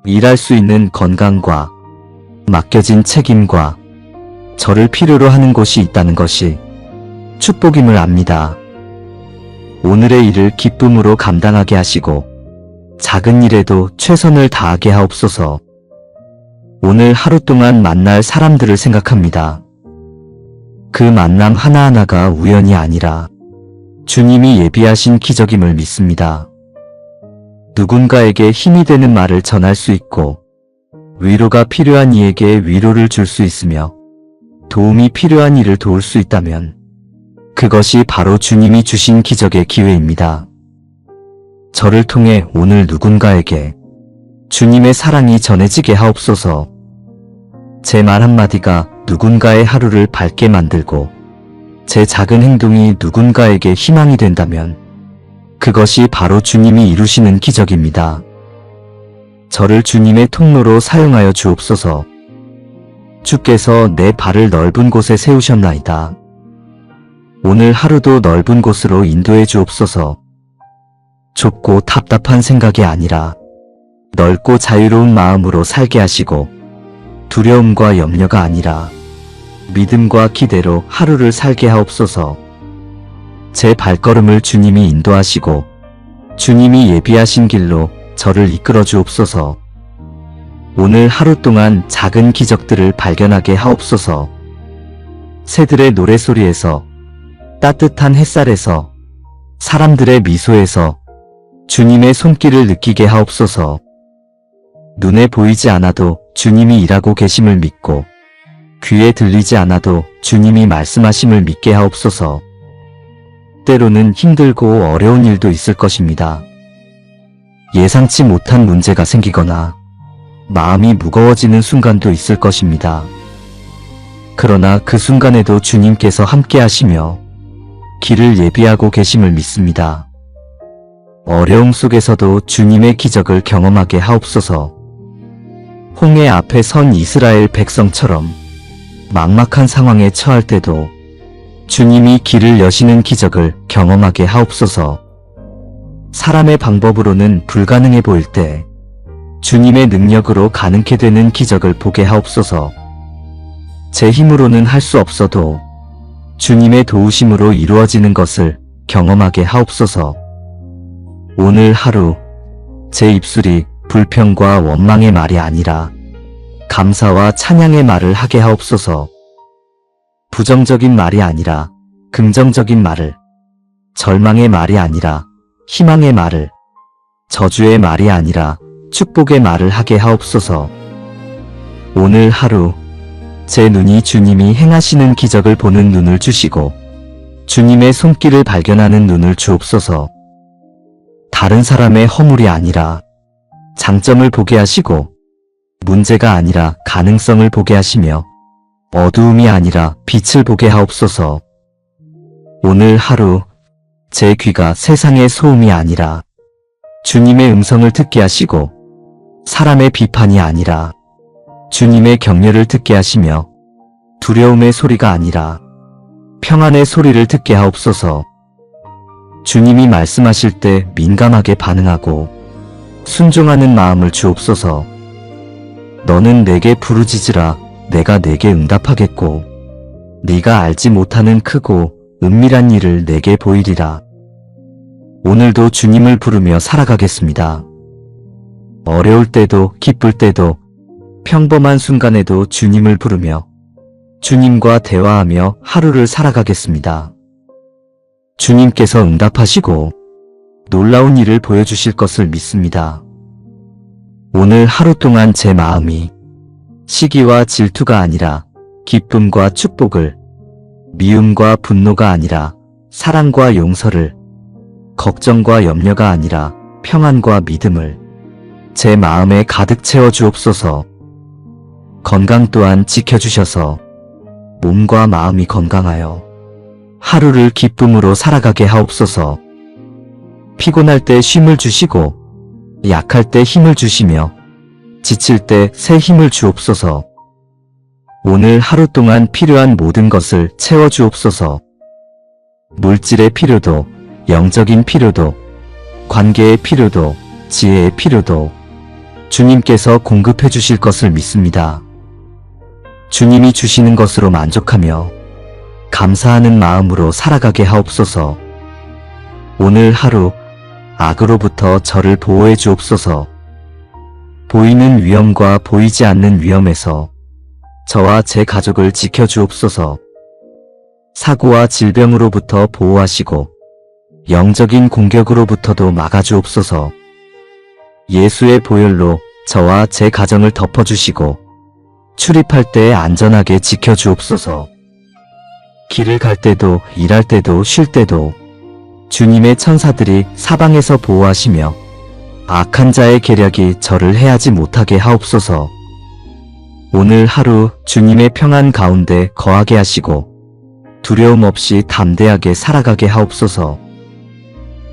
일할 수 있는 건강과 맡겨진 책임과 저를 필요로 하는 곳이 있다는 것이 축복임을 압니다. 오늘의 일을 기쁨으로 감당하게 하시고 작은 일에도 최선을 다하게 하옵소서. 오늘 하루 동안 만날 사람들을 생각합니다. 그 만남 하나하나가 우연이 아니라 주님이 예비하신 기적임을 믿습니다. 누군가에게 힘이 되는 말을 전할 수 있고 위로가 필요한 이에게 위로를 줄 수 있으며 도움이 필요한 이를 도울 수 있다면 그것이 바로 주님이 주신 기적의 기회입니다. 저를 통해 오늘 누군가에게 주님의 사랑이 전해지게 하옵소서. 제 말 한마디가 누군가의 하루를 밝게 만들고 제 작은 행동이 누군가에게 희망이 된다면 그것이 바로 주님이 이루시는 기적입니다. 저를 주님의 통로로 사용하여 주옵소서. 주께서 내 발을 넓은 곳에 세우셨나이다. 오늘 하루도 넓은 곳으로 인도해 주옵소서. 좁고 답답한 생각이 아니라 넓고 자유로운 마음으로 살게 하시고 두려움과 염려가 아니라 믿음과 기대로 하루를 살게 하옵소서. 제 발걸음을 주님이 인도하시고 주님이 예비하신 길로 저를 이끌어 주옵소서. 오늘 하루 동안 작은 기적들을 발견하게 하옵소서. 새들의 노래소리에서, 따뜻한 햇살에서, 사람들의 미소에서 주님의 손길을 느끼게 하옵소서. 눈에 보이지 않아도 주님이 일하고 계심을 믿고 귀에 들리지 않아도 주님이 말씀하심을 믿게 하옵소서. 때로는 힘들고 어려운 일도 있을 것입니다. 예상치 못한 문제가 생기거나 마음이 무거워지는 순간도 있을 것입니다. 그러나 그 순간에도 주님께서 함께 하시며 길을 예비하고 계심을 믿습니다. 어려움 속에서도 주님의 기적을 경험하게 하옵소서. 홍해 앞에 선 이스라엘 백성처럼 막막한 상황에 처할 때도 주님이 길을 여시는 기적을 경험하게 하옵소서. 사람의 방법으로는 불가능해 보일 때 주님의 능력으로 가능케 되는 기적을 보게 하옵소서. 제 힘으로는 할 수 없어도 주님의 도우심으로 이루어지는 것을 경험하게 하옵소서. 오늘 하루 제 입술이 불평과 원망의 말이 아니라 감사와 찬양의 말을 하게 하옵소서. 부정적인 말이 아니라 긍정적인 말을, 절망의 말이 아니라 희망의 말을, 저주의 말이 아니라 축복의 말을 하게 하옵소서. 오늘 하루 제 눈이 주님이 행하시는 기적을 보는 눈을 주시고 주님의 손길을 발견하는 눈을 주옵소서. 다른 사람의 허물이 아니라 장점을 보게 하시고 문제가 아니라 가능성을 보게 하시며 어두움이 아니라 빛을 보게 하옵소서. 오늘 하루 제 귀가 세상의 소음이 아니라 주님의 음성을 듣게 하시고 사람의 비판이 아니라 주님의 격려를 듣게 하시며 두려움의 소리가 아니라 평안의 소리를 듣게 하옵소서. 주님이 말씀하실 때 민감하게 반응하고 순종하는 마음을 주옵소서. 너는 내게 부르짖으라 내가 내게 응답하겠고 네가 알지 못하는 크고 은밀한 일을 내게 보이리라. 오늘도 주님을 부르며 살아가겠습니다. 어려울 때도 기쁠 때도 평범한 순간에도 주님을 부르며 주님과 대화하며 하루를 살아가겠습니다. 주님께서 응답하시고 놀라운 일을 보여주실 것을 믿습니다. 오늘 하루 동안 제 마음이 시기와 질투가 아니라 기쁨과 축복을, 미움과 분노가 아니라 사랑과 용서를, 걱정과 염려가 아니라 평안과 믿음을 제 마음에 가득 채워 주옵소서. 건강 또한 지켜주셔서 몸과 마음이 건강하여 하루를 기쁨으로 살아가게 하옵소서. 피곤할 때 쉼을 주시고 약할 때 힘을 주시며 지칠 때 새 힘을 주옵소서. 오늘 하루 동안 필요한 모든 것을 채워 주옵소서. 물질의 필요도, 영적인 필요도, 관계의 필요도, 지혜의 필요도 주님께서 공급해 주실 것을 믿습니다. 주님이 주시는 것으로 만족하며 감사하는 마음으로 살아가게 하옵소서. 오늘 하루 악으로부터 저를 보호해 주옵소서. 보이는 위험과 보이지 않는 위험에서 저와 제 가족을 지켜 주옵소서. 사고와 질병으로부터 보호하시고 영적인 공격으로부터도 막아 주옵소서. 예수의 보혈로 저와 제 가정을 덮어주시고 출입할 때 안전하게 지켜 주옵소서. 길을 갈 때도 일할 때도 쉴 때도 주님의 천사들이 사방에서 보호하시며 악한 자의 계략이 저를 해하지 못하게 하옵소서. 오늘 하루 주님의 평안 가운데 거하게 하시고 두려움 없이 담대하게 살아가게 하옵소서.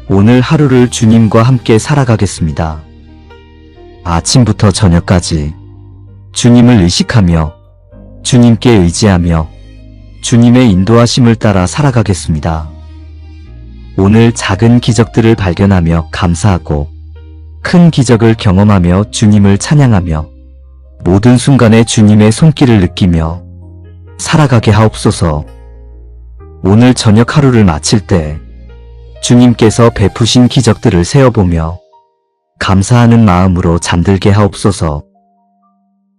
오늘 하루를 주님과 함께 살아가겠습니다. 아침부터 저녁까지 주님을 의식하며 주님께 의지하며 주님의 인도하심을 따라 살아가겠습니다. 오늘 작은 기적들을 발견하며 감사하고 큰 기적을 경험하며 주님을 찬양하며 모든 순간에 주님의 손길을 느끼며 살아가게 하옵소서. 오늘 저녁 하루를 마칠 때 주님께서 베푸신 기적들을 세어보며 감사하는 마음으로 잠들게 하옵소서.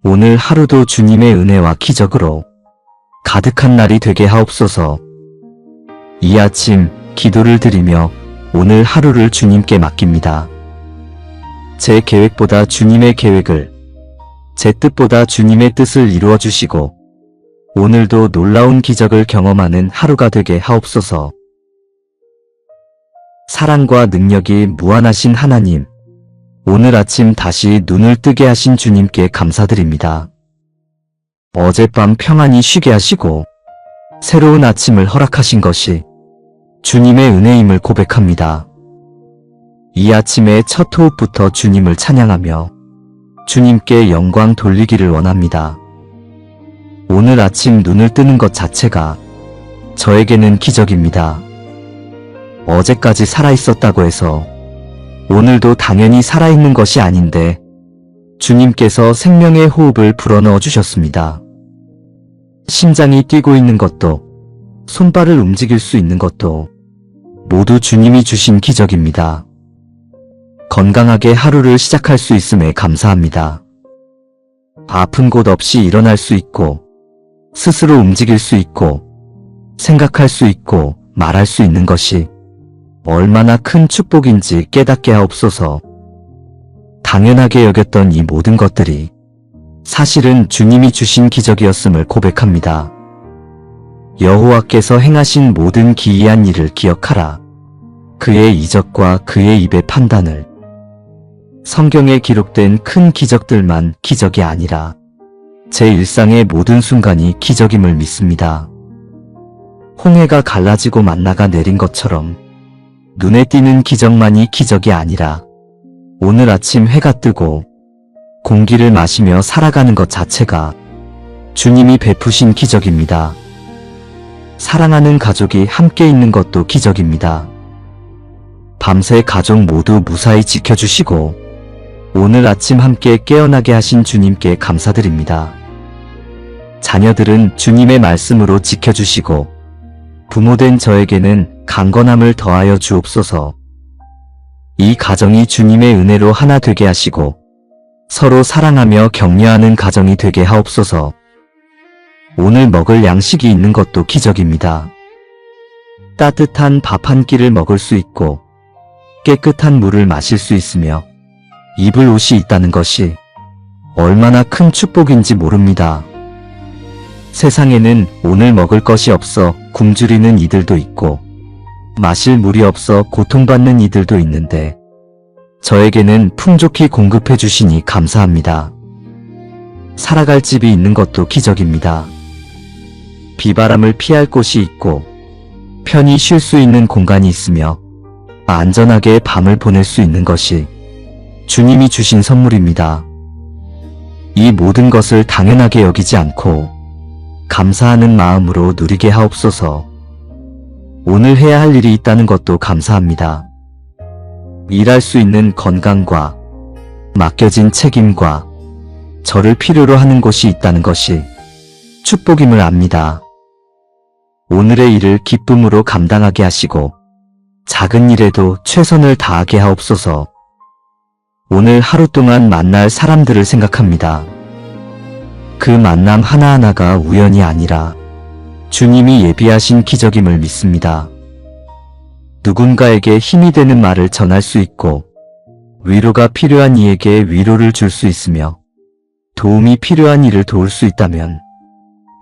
오늘 하루도 주님의 은혜와 기적으로 가득한 날이 되게 하옵소서. 이 아침 기도를 드리며 오늘 하루를 주님께 맡깁니다. 제 계획보다 주님의 계획을, 제 뜻보다 주님의 뜻을 이루어 주시고 오늘도 놀라운 기적을 경험하는 하루가 되게 하옵소서. 사랑과 능력이 무한하신 하나님, 오늘 아침 다시 눈을 뜨게 하신 주님께 감사드립니다. 어젯밤 평안히 쉬게 하시고 새로운 아침을 허락하신 것이 주님의 은혜임을 고백합니다. 이 아침의 첫 호흡부터 주님을 찬양하며 주님께 영광 돌리기를 원합니다. 오늘 아침 눈을 뜨는 것 자체가 저에게는 기적입니다. 어제까지 살아있었다고 해서 오늘도 당연히 살아있는 것이 아닌데 주님께서 생명의 호흡을 불어넣어 주셨습니다. 심장이 뛰고 있는 것도 손발을 움직일 수 있는 것도 모두 주님이 주신 기적입니다. 건강하게 하루를 시작할 수 있음에 감사합니다. 아픈 곳 없이 일어날 수 있고 스스로 움직일 수 있고 생각할 수 있고 말할 수 있는 것이 얼마나 큰 축복인지 깨닫게 하옵소서. 당연하게 여겼던 이 모든 것들이 사실은 주님이 주신 기적이었음을 고백합니다. 여호와께서 행하신 모든 기이한 일을 기억하라. 그의 이적과 그의 입의 판단을. 성경에 기록된 큰 기적들만 기적이 아니라 제 일상의 모든 순간이 기적임을 믿습니다. 홍해가 갈라지고 만나가 내린 것처럼 눈에 띄는 기적만이 기적이 아니라 오늘 아침 해가 뜨고 공기를 마시며 살아가는 것 자체가 주님이 베푸신 기적입니다. 사랑하는 가족이 함께 있는 것도 기적입니다. 밤새 가족 모두 무사히 지켜주시고 오늘 아침 함께 깨어나게 하신 주님께 감사드립니다. 자녀들은 주님의 말씀으로 지켜주시고 부모된 저에게는 강건함을 더하여 주옵소서. 이 가정이 주님의 은혜로 하나 되게 하시고 서로 사랑하며 격려하는 가정이 되게 하옵소서. 오늘 먹을 양식이 있는 것도 기적입니다. 따뜻한 밥 한 끼를 먹을 수 있고 깨끗한 물을 마실 수 있으며 입을 옷이 있다는 것이 얼마나 큰 축복인지 모릅니다. 세상에는 오늘 먹을 것이 없어 굶주리는 이들도 있고 마실 물이 없어 고통받는 이들도 있는데 저에게는 풍족히 공급해 주시니 감사합니다. 살아갈 집이 있는 것도 기적입니다. 비바람을 피할 곳이 있고 편히 쉴 수 있는 공간이 있으며 안전하게 밤을 보낼 수 있는 것이 주님이 주신 선물입니다. 이 모든 것을 당연하게 여기지 않고 감사하는 마음으로 누리게 하옵소서. 오늘 해야 할 일이 있다는 것도 감사합니다. 일할 수 있는 건강과 맡겨진 책임과 저를 필요로 하는 곳이 있다는 것이 축복임을 압니다. 오늘의 일을 기쁨으로 감당하게 하시고 작은 일에도 최선을 다하게 하옵소서. 오늘 하루 동안 만날 사람들을 생각합니다. 그 만남 하나하나가 우연이 아니라 주님이 예비하신 기적임을 믿습니다. 누군가에게 힘이 되는 말을 전할 수 있고 위로가 필요한 이에게 위로를 줄 수 있으며 도움이 필요한 이를 도울 수 있다면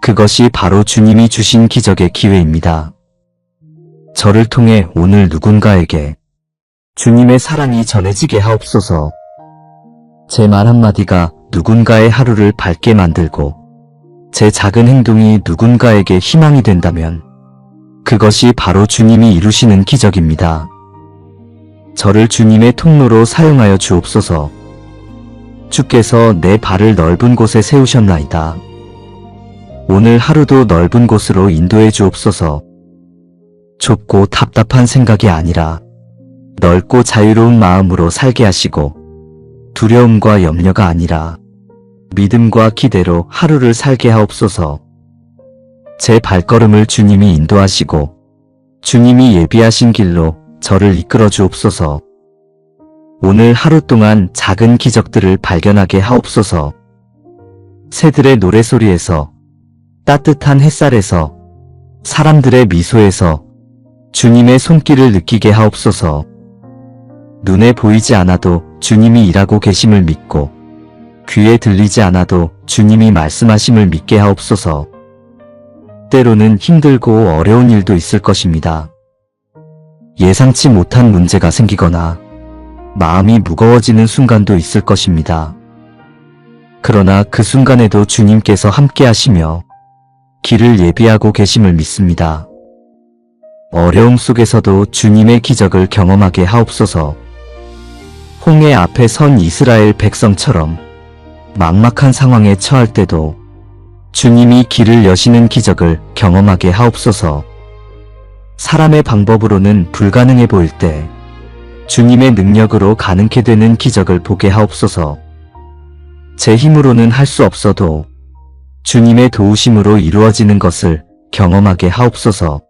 그것이 바로 주님이 주신 기적의 기회입니다. 저를 통해 오늘 누군가에게 주님의 사랑이 전해지게 하옵소서. 제 말 한마디가 누군가의 하루를 밝게 만들고 제 작은 행동이 누군가에게 희망이 된다면 그것이 바로 주님이 이루시는 기적입니다. 저를 주님의 통로로 사용하여 주옵소서. 주께서 내 발을 넓은 곳에 세우셨나이다. 오늘 하루도 넓은 곳으로 인도해 주옵소서. 좁고 답답한 생각이 아니라 넓고 자유로운 마음으로 살게 하시고 두려움과 염려가 아니라 믿음과 기대로 하루를 살게 하옵소서. 제 발걸음을 주님이 인도하시고 주님이 예비하신 길로 저를 이끌어 주옵소서. 오늘 하루 동안 작은 기적들을 발견하게 하옵소서. 새들의 노래소리에서, 따뜻한 햇살에서, 사람들의 미소에서 주님의 손길을 느끼게 하옵소서. 눈에 보이지 않아도 주님이 일하고 계심을 믿고 귀에 들리지 않아도 주님이 말씀하심을 믿게 하옵소서. 때로는 힘들고 어려운 일도 있을 것입니다. 예상치 못한 문제가 생기거나 마음이 무거워지는 순간도 있을 것입니다. 그러나 그 순간에도 주님께서 함께 하시며 길을 예비하고 계심을 믿습니다. 어려움 속에서도 주님의 기적을 경험하게 하옵소서. 홍해 앞에 선 이스라엘 백성처럼 막막한 상황에 처할 때도 주님이 길을 여시는 기적을 경험하게 하옵소서. 사람의 방법으로는 불가능해 보일 때 주님의 능력으로 가능케 되는 기적을 보게 하옵소서. 제 힘으로는 할 수 없어도 주님의 도우심으로 이루어지는 것을 경험하게 하옵소서.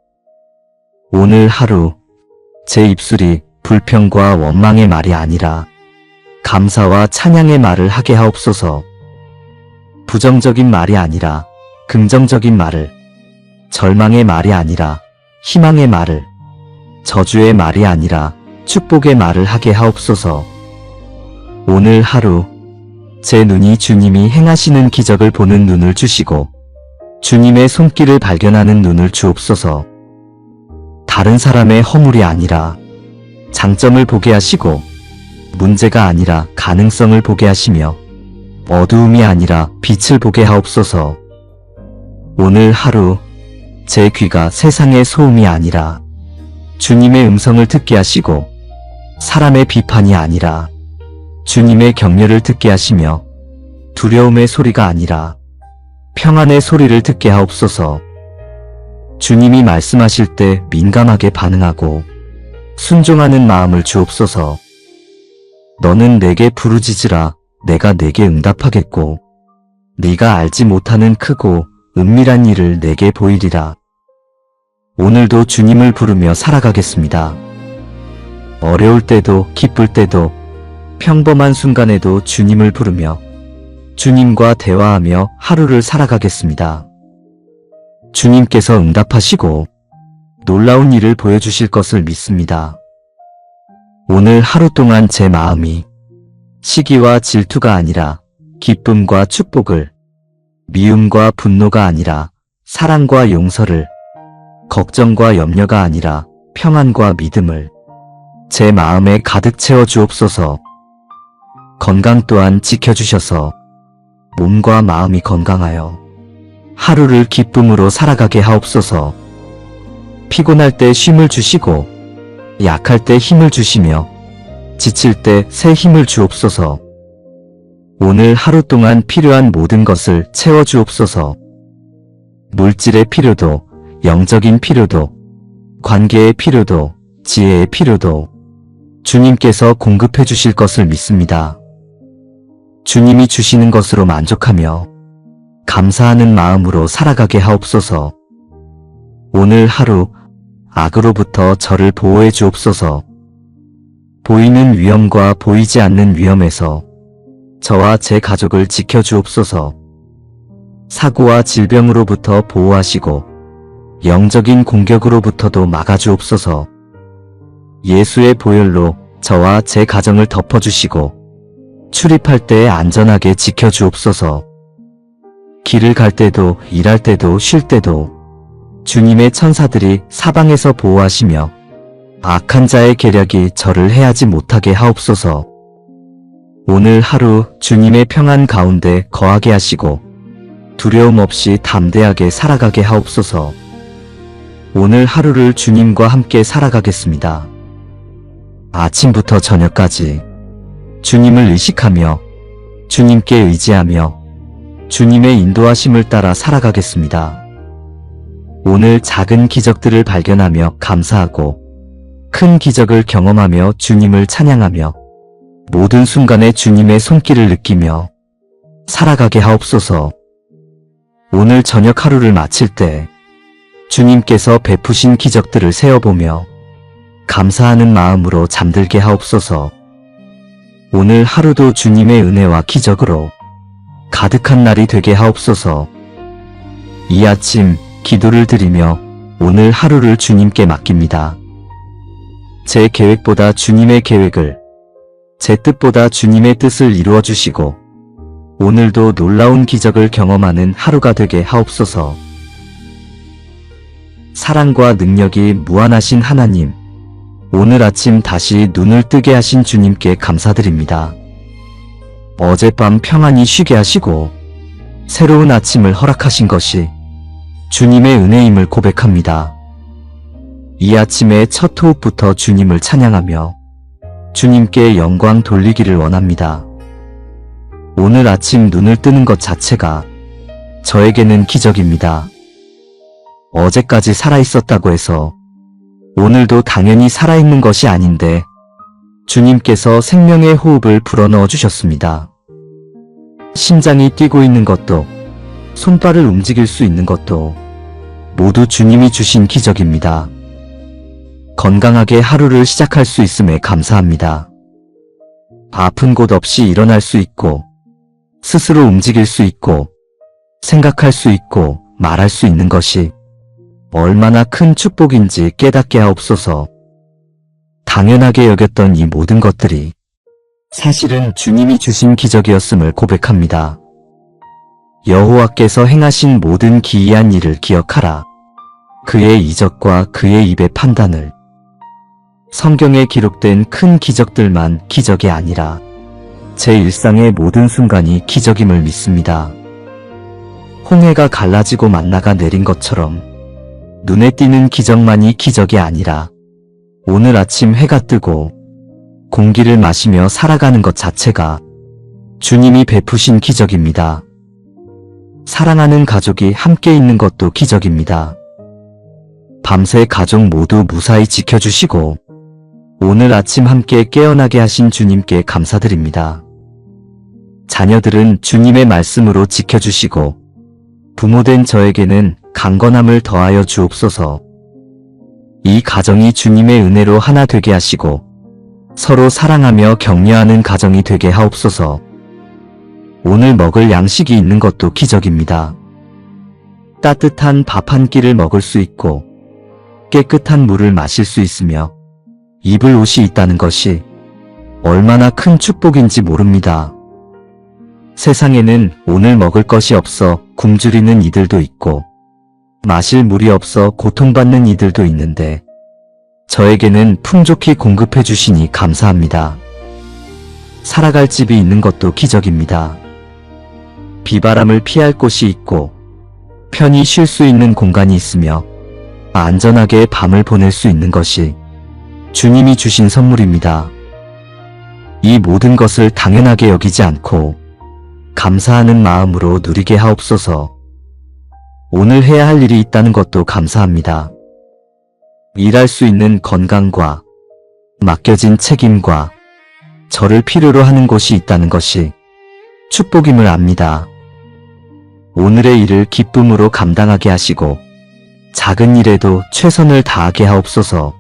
오늘 하루 제 입술이 불평과 원망의 말이 아니라 감사와 찬양의 말을 하게 하옵소서. 부정적인 말이 아니라 긍정적인 말을, 절망의 말이 아니라 희망의 말을, 저주의 말이 아니라 축복의 말을 하게 하옵소서. 오늘 하루 제 눈이 주님이 행하시는 기적을 보는 눈을 주시고 주님의 손길을 발견하는 눈을 주옵소서. 다른 사람의 허물이 아니라 장점을 보게 하시고 문제가 아니라 가능성을 보게 하시며 어두움이 아니라 빛을 보게 하옵소서. 오늘 하루 제 귀가 세상의 소음이 아니라 주님의 음성을 듣게 하시고 사람의 비판이 아니라 주님의 격려를 듣게 하시며 두려움의 소리가 아니라 평안의 소리를 듣게 하옵소서. 주님이 말씀하실 때 민감하게 반응하고 순종하는 마음을 주옵소서. 너는 내게 부르짖으라 내가 내게 응답하겠고 네가 알지 못하는 크고 은밀한 일을 내게 보이리라. 오늘도 주님을 부르며 살아가겠습니다. 어려울 때도 기쁠 때도 평범한 순간에도 주님을 부르며 주님과 대화하며 하루를 살아가겠습니다. 주님께서 응답하시고 놀라운 일을 보여주실 것을 믿습니다. 오늘 하루 동안 제 마음이 시기와 질투가 아니라 기쁨과 축복을, 미움과 분노가 아니라 사랑과 용서를, 걱정과 염려가 아니라 평안과 믿음을 제 마음에 가득 채워 주옵소서. 건강 또한 지켜주셔서 몸과 마음이 건강하여 하루를 기쁨으로 살아가게 하옵소서. 피곤할 때 쉼을 주시고 약할 때 힘을 주시며 지칠 때 새 힘을 주옵소서. 오늘 하루 동안 필요한 모든 것을 채워 주옵소서. 물질의 필요도, 영적인 필요도, 관계의 필요도, 지혜의 필요도 주님께서 공급해 주실 것을 믿습니다. 주님이 주시는 것으로 만족하며 감사하는 마음으로 살아가게 하옵소서. 오늘 하루 악으로부터 저를 보호해 주옵소서. 보이는 위험과 보이지 않는 위험에서 저와 제 가족을 지켜 주옵소서. 사고와 질병으로부터 보호하시고 영적인 공격으로부터도 막아 주옵소서. 예수의 보혈로 저와 제 가정을 덮어주시고 출입할 때 안전하게 지켜 주옵소서. 길을 갈 때도 일할 때도 쉴 때도 주님의 천사들이 사방에서 보호하시며 악한 자의 계략이 저를 해하지 못하게 하옵소서. 오늘 하루 주님의 평안 가운데 거하게 하시고 두려움 없이 담대하게 살아가게 하옵소서. 오늘 하루를 주님과 함께 살아가겠습니다. 아침부터 저녁까지 주님을 의식하며 주님께 의지하며 주님의 인도하심을 따라 살아가겠습니다. 오늘 작은 기적들을 발견하며 감사하고 큰 기적을 경험하며 주님을 찬양하며 모든 순간에 주님의 손길을 느끼며 살아가게 하옵소서. 오늘 저녁 하루를 마칠 때 주님께서 베푸신 기적들을 세어보며 감사하는 마음으로 잠들게 하옵소서. 오늘 하루도 주님의 은혜와 기적으로 가득한 날이 되게 하옵소서. 이 아침 기도를 드리며 오늘 하루를 주님께 맡깁니다. 제 계획보다 주님의 계획을, 제 뜻보다 주님의 뜻을 이루어 주시고 오늘도 놀라운 기적을 경험하는 하루가 되게 하옵소서. 사랑과 능력이 무한하신 하나님, 오늘 아침 다시 눈을 뜨게 하신 주님께 감사드립니다. 어젯밤 평안히 쉬게 하시고 새로운 아침을 허락하신 것이 주님의 은혜임을 고백합니다. 이 아침의 첫 호흡부터 주님을 찬양하며 주님께 영광 돌리기를 원합니다. 오늘 아침 눈을 뜨는 것 자체가 저에게는 기적입니다. 어제까지 살아있었다고 해서 오늘도 당연히 살아있는 것이 아닌데 주님께서 생명의 호흡을 불어넣어 주셨습니다. 심장이 뛰고 있는 것도 손발을 움직일 수 있는 것도 모두 주님이 주신 기적입니다. 건강하게 하루를 시작할 수 있음에 감사합니다. 아픈 곳 없이 일어날 수 있고 스스로 움직일 수 있고 생각할 수 있고 말할 수 있는 것이 얼마나 큰 축복인지 깨닫게 하옵소서. 당연하게 여겼던 이 모든 것들이 사실은 주님이 주신 기적이었음을 고백합니다. 여호와께서 행하신 모든 기이한 일을 기억하라. 그의 이적과 그의 입의 판단을. 성경에 기록된 큰 기적들만 기적이 아니라 제 일상의 모든 순간이 기적임을 믿습니다. 홍해가 갈라지고 만나가 내린 것처럼 눈에 띄는 기적만이 기적이 아니라 오늘 아침 해가 뜨고 공기를 마시며 살아가는 것 자체가 주님이 베푸신 기적입니다. 사랑하는 가족이 함께 있는 것도 기적입니다. 밤새 가족 모두 무사히 지켜주시고 오늘 아침 함께 깨어나게 하신 주님께 감사드립니다. 자녀들은 주님의 말씀으로 지켜주시고 부모된 저에게는 강건함을 더하여 주옵소서. 이 가정이 주님의 은혜로 하나 되게 하시고 서로 사랑하며 격려하는 가정이 되게 하옵소서. 오늘 먹을 양식이 있는 것도 기적입니다. 따뜻한 밥 한 끼를 먹을 수 있고 깨끗한 물을 마실 수 있으며 입을 옷이 있다는 것이 얼마나 큰 축복인지 모릅니다. 세상에는 오늘 먹을 것이 없어 굶주리는 이들도 있고 마실 물이 없어 고통받는 이들도 있는데 저에게는 풍족히 공급해 주시니 감사합니다. 살아갈 집이 있는 것도 기적입니다. 비바람을 피할 곳이 있고 편히 쉴 수 있는 공간이 있으며 안전하게 밤을 보낼 수 있는 것이 주님이 주신 선물입니다. 이 모든 것을 당연하게 여기지 않고 감사하는 마음으로 누리게 하옵소서. 오늘 해야 할 일이 있다는 것도 감사합니다. 일할 수 있는 건강과 맡겨진 책임과 저를 필요로 하는 곳이 있다는 것이 축복임을 압니다. 오늘의 일을 기쁨으로 감당하게 하시고 작은 일에도 최선을 다하게 하옵소서.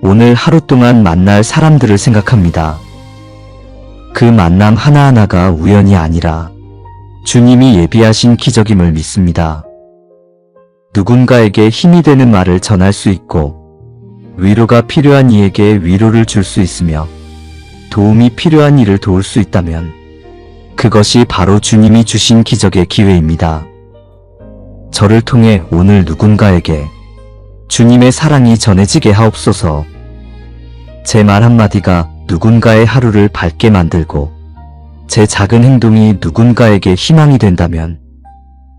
오늘 하루 동안 만날 사람들을 생각합니다. 그 만남 하나하나가 우연이 아니라 주님이 예비하신 기적임을 믿습니다. 누군가에게 힘이 되는 말을 전할 수 있고 위로가 필요한 이에게 위로를 줄 수 있으며 도움이 필요한 이를 도울 수 있다면 그것이 바로 주님이 주신 기적의 기회입니다. 저를 통해 오늘 누군가에게 주님의 사랑이 전해지게 하옵소서. 제 말 한마디가 누군가의 하루를 밝게 만들고 제 작은 행동이 누군가에게 희망이 된다면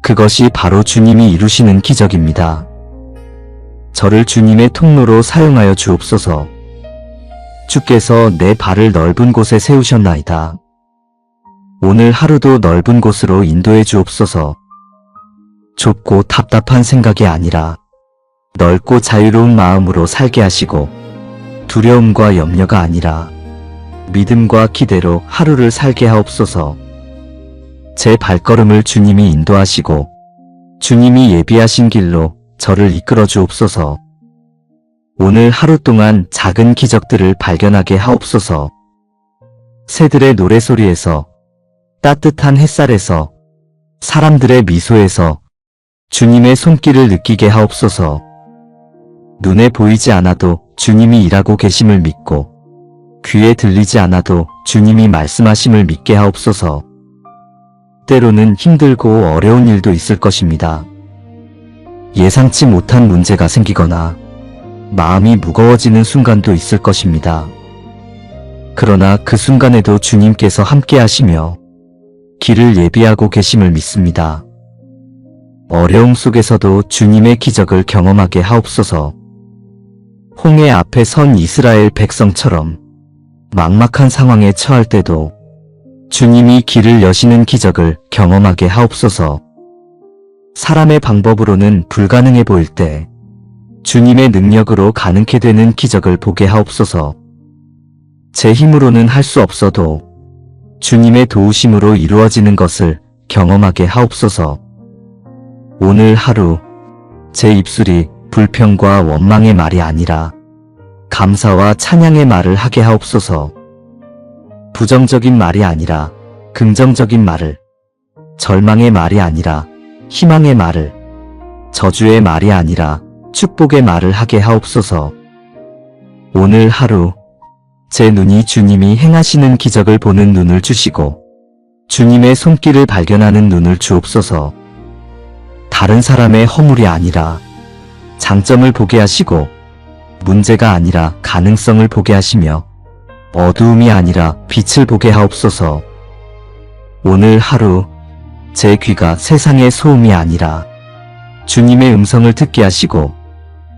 그것이 바로 주님이 이루시는 기적입니다. 저를 주님의 통로로 사용하여 주옵소서. 주께서 내 발을 넓은 곳에 세우셨나이다. 오늘 하루도 넓은 곳으로 인도해 주옵소서. 좁고 답답한 생각이 아니라 넓고 자유로운 마음으로 살게 하시고 두려움과 염려가 아니라 믿음과 기대로 하루를 살게 하옵소서. 제 발걸음을 주님이 인도하시고 주님이 예비하신 길로 저를 이끌어 주옵소서. 오늘 하루 동안 작은 기적들을 발견하게 하옵소서. 새들의 노래소리에서, 따뜻한 햇살에서, 사람들의 미소에서 주님의 손길을 느끼게 하옵소서. 눈에 보이지 않아도 주님이 일하고 계심을 믿고 귀에 들리지 않아도 주님이 말씀하심을 믿게 하옵소서. 때로는 힘들고 어려운 일도 있을 것입니다. 예상치 못한 문제가 생기거나 마음이 무거워지는 순간도 있을 것입니다. 그러나 그 순간에도 주님께서 함께 하시며 길을 예비하고 계심을 믿습니다. 어려움 속에서도 주님의 기적을 경험하게 하옵소서. 홍해 앞에 선 이스라엘 백성처럼 막막한 상황에 처할 때도 주님이 길을 여시는 기적을 경험하게 하옵소서. 사람의 방법으로는 불가능해 보일 때 주님의 능력으로 가능케 되는 기적을 보게 하옵소서. 제 힘으로는 할 수 없어도 주님의 도우심으로 이루어지는 것을 경험하게 하옵소서. 오늘 하루 제 입술이 불평과 원망의 말이 아니라 감사와 찬양의 말을 하게 하옵소서. 부정적인 말이 아니라 긍정적인 말을, 절망의 말이 아니라 희망의 말을, 저주의 말이 아니라 축복의 말을 하게 하옵소서. 오늘 하루 제 눈이 주님이 행하시는 기적을 보는 눈을 주시고 주님의 손길을 발견하는 눈을 주옵소서. 다른 사람의 허물이 아니라 장점을 보게 하시고 문제가 아니라 가능성을 보게 하시며 어두움이 아니라 빛을 보게 하옵소서. 오늘 하루 제 귀가 세상의 소음이 아니라 주님의 음성을 듣게 하시고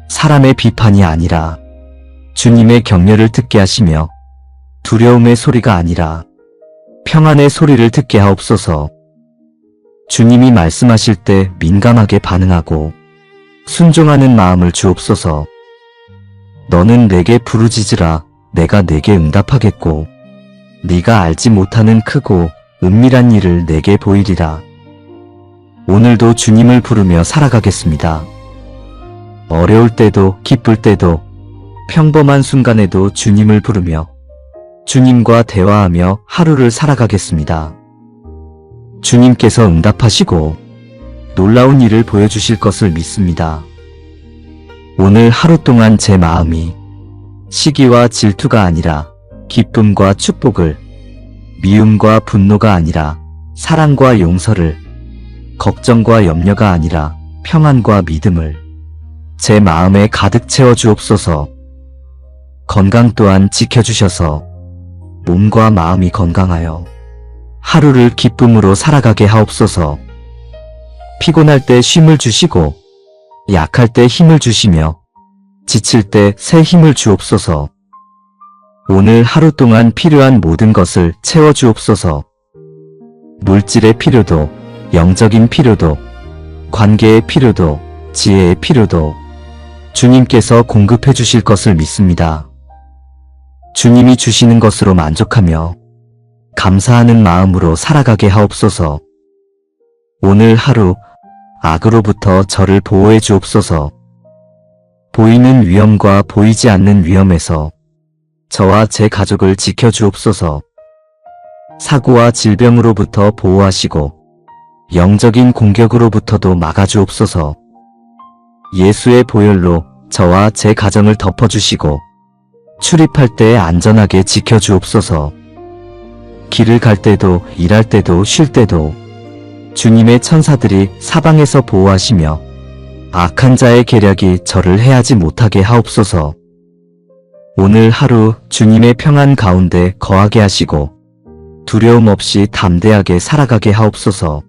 사람의 비판이 아니라 주님의 격려를 듣게 하시며 두려움의 소리가 아니라 평안의 소리를 듣게 하옵소서. 주님이 말씀하실 때 민감하게 반응하고 순종하는 마음을 주옵소서. 너는 내게 부르짖으라 내가 내게 응답하겠고 네가 알지 못하는 크고 은밀한 일을 내게 보이리라. 오늘도 주님을 부르며 살아가겠습니다. 어려울 때도 기쁠 때도 평범한 순간에도 주님을 부르며 주님과 대화하며 하루를 살아가겠습니다. 주님께서 응답하시고 놀라운 일을 보여주실 것을 믿습니다. 오늘 하루 동안 제 마음이 시기와 질투가 아니라 기쁨과 축복을, 미움과 분노가 아니라 사랑과 용서를, 걱정과 염려가 아니라 평안과 믿음을 제 마음에 가득 채워 주옵소서. 건강 또한 지켜주셔서 몸과 마음이 건강하여 하루를 기쁨으로 살아가게 하옵소서. 피곤할 때 쉼을 주시고 약할 때 힘을 주시며 지칠 때 새 힘을 주옵소서. 오늘 하루 동안 필요한 모든 것을 채워 주옵소서. 물질의 필요도, 영적인 필요도, 관계의 필요도, 지혜의 필요도 주님께서 공급해 주실 것을 믿습니다. 주님이 주시는 것으로 만족하며 감사하는 마음으로 살아가게 하옵소서. 오늘 하루 악으로부터 저를 보호해 주옵소서. 보이는 위험과 보이지 않는 위험에서 저와 제 가족을 지켜 주옵소서. 사고와 질병으로부터 보호하시고 영적인 공격으로부터도 막아 주옵소서. 예수의 보혈로 저와 제 가정을 덮어주시고 출입할 때 안전하게 지켜 주옵소서. 길을 갈 때도 일할 때도 쉴 때도 주님의 천사들이 사방에서 보호하시며 악한 자의 계략이 저를 해하지 못하게 하옵소서. 오늘 하루 주님의 평안 가운데 거하게 하시고 두려움 없이 담대하게 살아가게 하옵소서.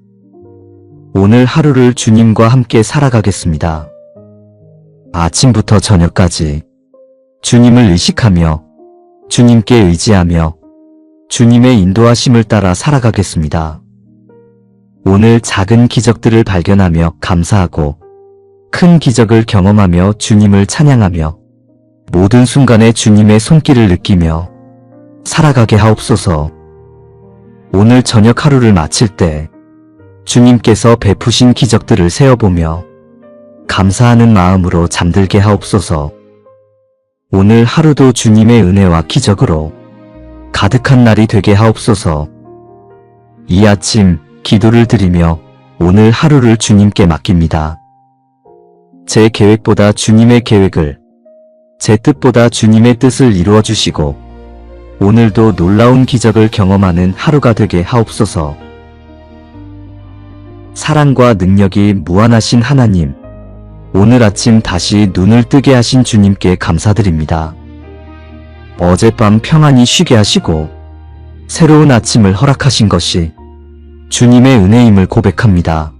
오늘 하루를 주님과 함께 살아가겠습니다. 아침부터 저녁까지 주님을 의식하며 주님께 의지하며 주님의 인도하심을 따라 살아가겠습니다. 오늘 작은 기적들을 발견하며 감사하고 큰 기적을 경험하며 주님을 찬양하며 모든 순간에 주님의 손길을 느끼며 살아가게 하옵소서. 오늘 저녁 하루를 마칠 때 주님께서 베푸신 기적들을 세어보며 감사하는 마음으로 잠들게 하옵소서. 오늘 하루도 주님의 은혜와 기적으로 가득한 날이 되게 하옵소서. 이 아침 기도를 드리며 오늘 하루를 주님께 맡깁니다. 제 계획보다 주님의 계획을, 제 뜻보다 주님의 뜻을 이루어 주시고 오늘도 놀라운 기적을 경험하는 하루가 되게 하옵소서. 사랑과 능력이 무한하신 하나님, 오늘 아침 다시 눈을 뜨게 하신 주님께 감사드립니다. 어젯밤 평안히 쉬게 하시고 새로운 아침을 허락하신 것이 주님의 은혜임을 고백합니다.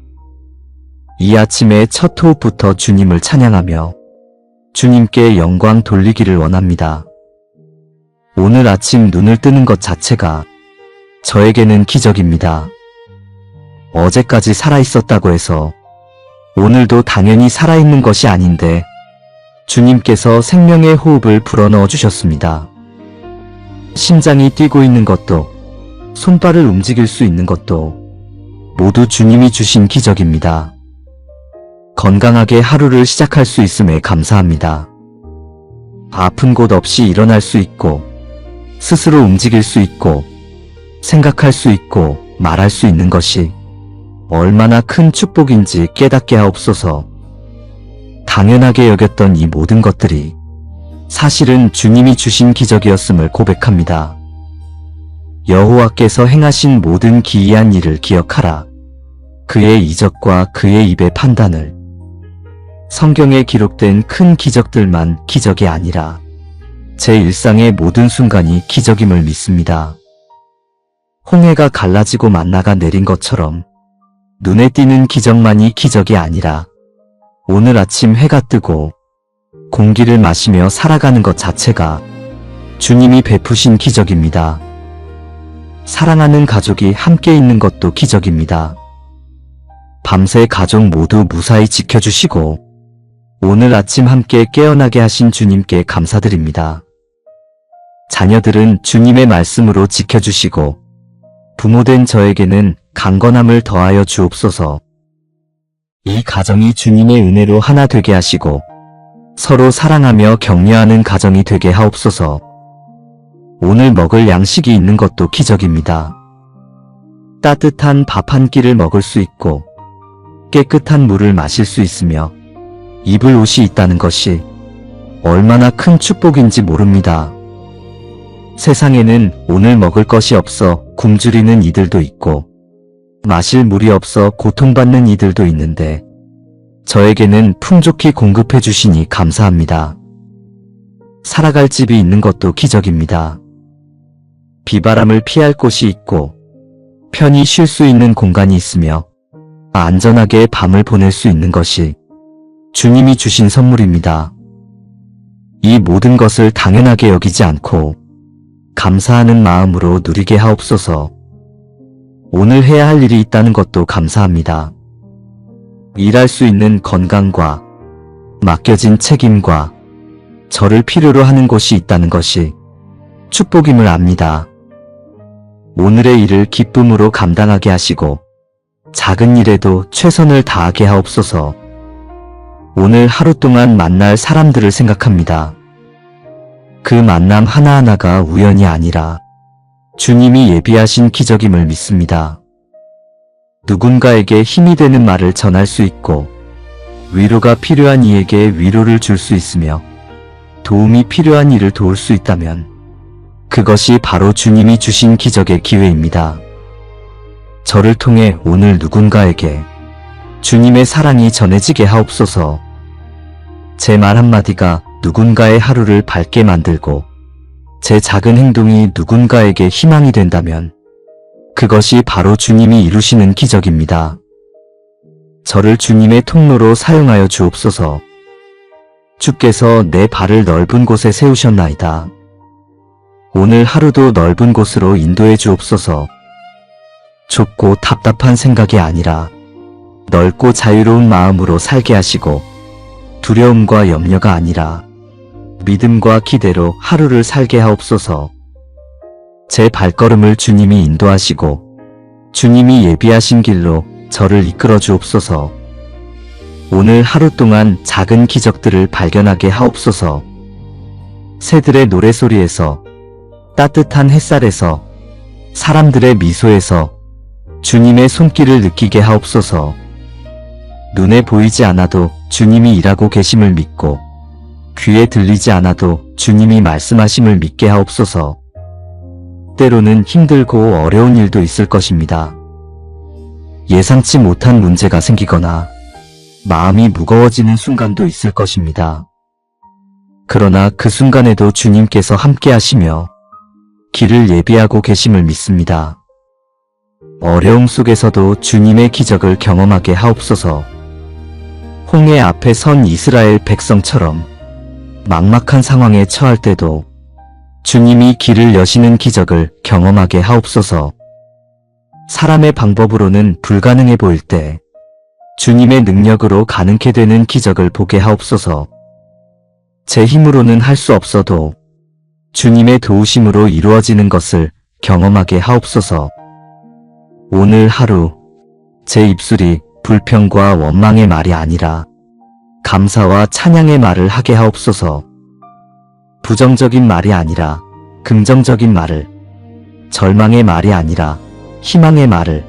이 아침의 첫 호흡부터 주님을 찬양하며 주님께 영광 돌리기를 원합니다. 오늘 아침 눈을 뜨는 것 자체가 저에게는 기적입니다. 어제까지 살아있었다고 해서 오늘도 당연히 살아있는 것이 아닌데 주님께서 생명의 호흡을 불어넣어 주셨습니다. 심장이 뛰고 있는 것도 손발을 움직일 수 있는 것도 모두 주님이 주신 기적입니다. 건강하게 하루를 시작할 수 있음에 감사합니다. 아픈 곳 없이 일어날 수 있고 스스로 움직일 수 있고 생각할 수 있고 말할 수 있는 것이 얼마나 큰 축복인지 깨닫게 하옵소서. 당연하게 여겼던 이 모든 것들이 사실은 주님이 주신 기적이었음을 고백합니다. 여호와께서 행하신 모든 기이한 일을 기억하라. 그의 이적과 그의 입의 판단을. 성경에 기록된 큰 기적들만 기적이 아니라 제 일상의 모든 순간이 기적임을 믿습니다. 홍해가 갈라지고 만나가 내린 것처럼 눈에 띄는 기적만이 기적이 아니라 오늘 아침 해가 뜨고 공기를 마시며 살아가는 것 자체가 주님이 베푸신 기적입니다. 사랑하는 가족이 함께 있는 것도 기적입니다. 밤새 가족 모두 무사히 지켜주시고 오늘 아침 함께 깨어나게 하신 주님께 감사드립니다. 자녀들은 주님의 말씀으로 지켜주시고 부모된 저에게는 강건함을 더하여 주옵소서. 이 가정이 주님의 은혜로 하나 되게 하시고 서로 사랑하며 격려하는 가정이 되게 하옵소서. 오늘 먹을 양식이 있는 것도 기적입니다. 따뜻한 밥 한 끼를 먹을 수 있고 깨끗한 물을 마실 수 있으며 입을 옷이 있다는 것이 얼마나 큰 축복인지 모릅니다. 세상에는 오늘 먹을 것이 없어 굶주리는 이들도 있고 마실 물이 없어 고통받는 이들도 있는데 저에게는 풍족히 공급해 주시니 감사합니다. 살아갈 집이 있는 것도 기적입니다. 비바람을 피할 곳이 있고 편히 쉴 수 있는 공간이 있으며 안전하게 밤을 보낼 수 있는 것이 주님이 주신 선물입니다. 이 모든 것을 당연하게 여기지 않고 감사하는 마음으로 누리게 하옵소서. 오늘 해야 할 일이 있다는 것도 감사합니다. 일할 수 있는 건강과 맡겨진 책임과 저를 필요로 하는 곳이 있다는 것이 축복임을 압니다. 오늘의 일을 기쁨으로 감당하게 하시고 작은 일에도 최선을 다하게 하옵소서. 오늘 하루 동안 만날 사람들을 생각합니다. 그 만남 하나하나가 우연이 아니라 주님이 예비하신 기적임을 믿습니다. 누군가에게 힘이 되는 말을 전할 수 있고 위로가 필요한 이에게 위로를 줄 수 있으며 도움이 필요한 이를 도울 수 있다면 그것이 바로 주님이 주신 기적의 기회입니다. 저를 통해 오늘 누군가에게 주님의 사랑이 전해지게 하옵소서. 제 말 한마디가 누군가의 하루를 밝게 만들고 제 작은 행동이 누군가에게 희망이 된다면 그것이 바로 주님이 이루시는 기적입니다. 저를 주님의 통로로 사용하여 주옵소서. 주께서 내 발을 넓은 곳에 세우셨나이다. 오늘 하루도 넓은 곳으로 인도해 주옵소서. 좁고 답답한 생각이 아니라 넓고 자유로운 마음으로 살게 하시고 두려움과 염려가 아니라 믿음과 기대로 하루를 살게 하옵소서. 제 발걸음을 주님이 인도하시고 주님이 예비하신 길로 저를 이끌어 주옵소서. 오늘 하루 동안 작은 기적들을 발견하게 하옵소서. 새들의 노래소리에서, 따뜻한 햇살에서, 사람들의 미소에서 주님의 손길을 느끼게 하옵소서. 눈에 보이지 않아도 주님이 일하고 계심을 믿고 귀에 들리지 않아도 주님이 말씀하심을 믿게 하옵소서. 때로는 힘들고 어려운 일도 있을 것입니다. 예상치 못한 문제가 생기거나 마음이 무거워지는 순간도 있을 것입니다. 그러나 그 순간에도 주님께서 함께 하시며 길을 예비하고 계심을 믿습니다. 어려움 속에서도 주님의 기적을 경험하게 하옵소서. 홍해 앞에 선 이스라엘 백성처럼 막막한 상황에 처할 때도 주님이 길을 여시는 기적을 경험하게 하옵소서. 사람의 방법으로는 불가능해 보일 때 주님의 능력으로 가능케 되는 기적을 보게 하옵소서. 제 힘으로는 할 수 없어도 주님의 도우심으로 이루어지는 것을 경험하게 하옵소서. 오늘 하루 제 입술이 불평과 원망의 말이 아니라 감사와 찬양의 말을 하게 하옵소서. 부정적인 말이 아니라 긍정적인 말을, 절망의 말이 아니라 희망의 말을,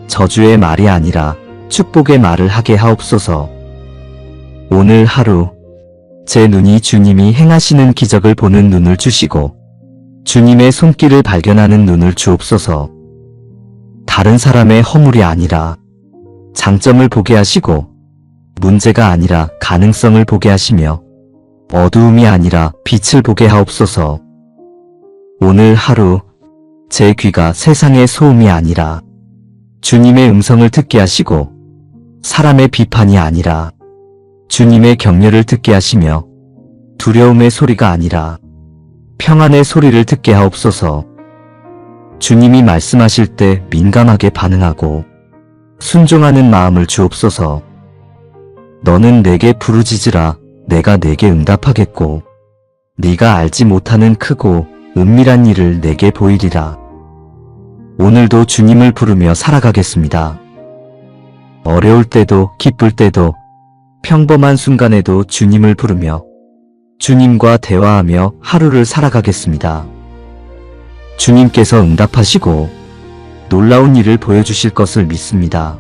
저주의 말이 아니라 축복의 말을 하게 하옵소서. 오늘 하루 제 눈이 주님이 행하시는 기적을 보는 눈을 주시고 주님의 손길을 발견하는 눈을 주옵소서. 다른 사람의 허물이 아니라 장점을 보게 하시고 문제가 아니라 가능성을 보게 하시며 어두움이 아니라 빛을 보게 하옵소서. 오늘 하루 제 귀가 세상의 소음이 아니라 주님의 음성을 듣게 하시고 사람의 비판이 아니라 주님의 격려를 듣게 하시며 두려움의 소리가 아니라 평안의 소리를 듣게 하옵소서. 주님이 말씀하실 때 민감하게 반응하고 순종하는 마음을 주옵소서. 너는 내게 부르짖으라 내가 내게 응답하겠고 네가 알지 못하는 크고 은밀한 일을 내게 보이리라. 오늘도 주님을 부르며 살아가겠습니다. 어려울 때도 기쁠 때도 평범한 순간에도 주님을 부르며 주님과 대화하며 하루를 살아가겠습니다. 주님께서 응답하시고 놀라운 일을 보여주실 것을 믿습니다.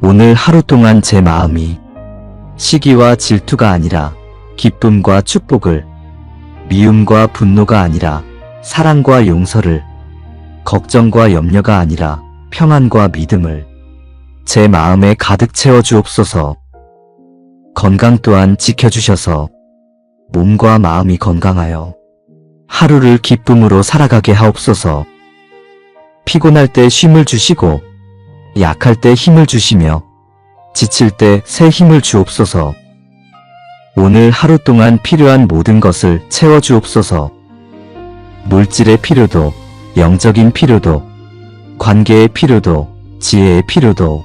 오늘 하루 동안 제 마음이 시기와 질투가 아니라 기쁨과 축복을, 미움과 분노가 아니라 사랑과 용서를, 걱정과 염려가 아니라 평안과 믿음을 제 마음에 가득 채워 주옵소서. 건강 또한 지켜주셔서 몸과 마음이 건강하여 하루를 기쁨으로 살아가게 하옵소서. 피곤할 때 쉼을 주시고 약할 때 힘을 주시며 지칠 때 새 힘을 주옵소서. 오늘 하루 동안 필요한 모든 것을 채워 주옵소서. 물질의 필요도, 영적인 필요도, 관계의 필요도, 지혜의 필요도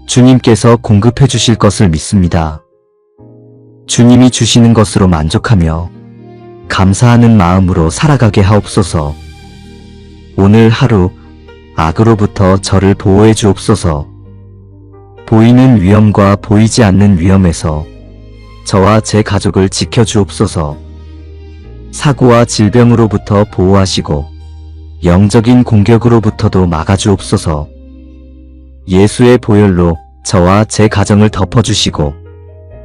주님께서 공급해 주실 것을 믿습니다. 주님이 주시는 것으로 만족하며 감사하는 마음으로 살아가게 하옵소서. 오늘 하루 악으로부터 저를 보호해 주옵소서. 보이는 위험과 보이지 않는 위험에서 저와 제 가족을 지켜 주옵소서. 사고와 질병으로부터 보호하시고 영적인 공격으로부터도 막아 주옵소서. 예수의 보혈로 저와 제 가정을 덮어주시고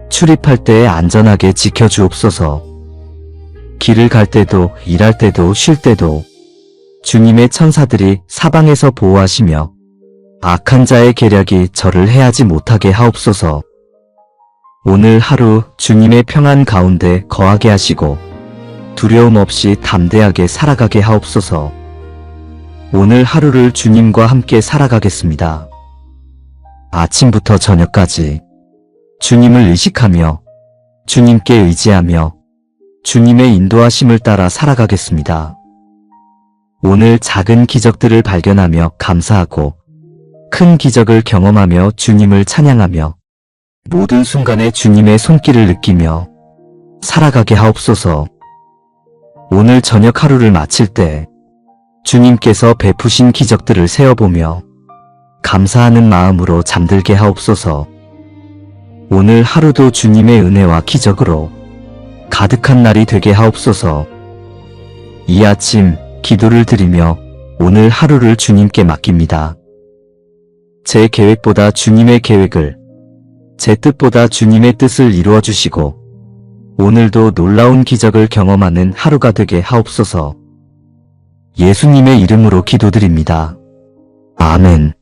출입할 때 안전하게 지켜 주옵소서. 길을 갈 때도 일할 때도 쉴 때도 주님의 천사들이 사방에서 보호하시며 악한 자의 계략이 저를 해하지 못하게 하옵소서. 오늘 하루 주님의 평안 가운데 거하게 하시고 두려움 없이 담대하게 살아가게 하옵소서. 오늘 하루를 주님과 함께 살아가겠습니다. 아침부터 저녁까지 주님을 의식하며 주님께 의지하며 주님의 인도하심을 따라 살아가겠습니다. 오늘 작은 기적들을 발견하며 감사하고 큰 기적을 경험하며 주님을 찬양하며 모든 순간에 주님의 손길을 느끼며 살아가게 하옵소서. 오늘 저녁 하루를 마칠 때 주님께서 베푸신 기적들을 세어보며 감사하는 마음으로 잠들게 하옵소서. 오늘 하루도 주님의 은혜와 기적으로 가득한 날이 되게 하옵소서. 이 아침 기도를 드리며 오늘 하루를 주님께 맡깁니다. 제 계획보다 주님의 계획을, 제 뜻보다 주님의 뜻을 이루어 주시고 오늘도 놀라운 기적을 경험하는 하루가 되게 하옵소서. 예수님의 이름으로 기도드립니다. 아멘.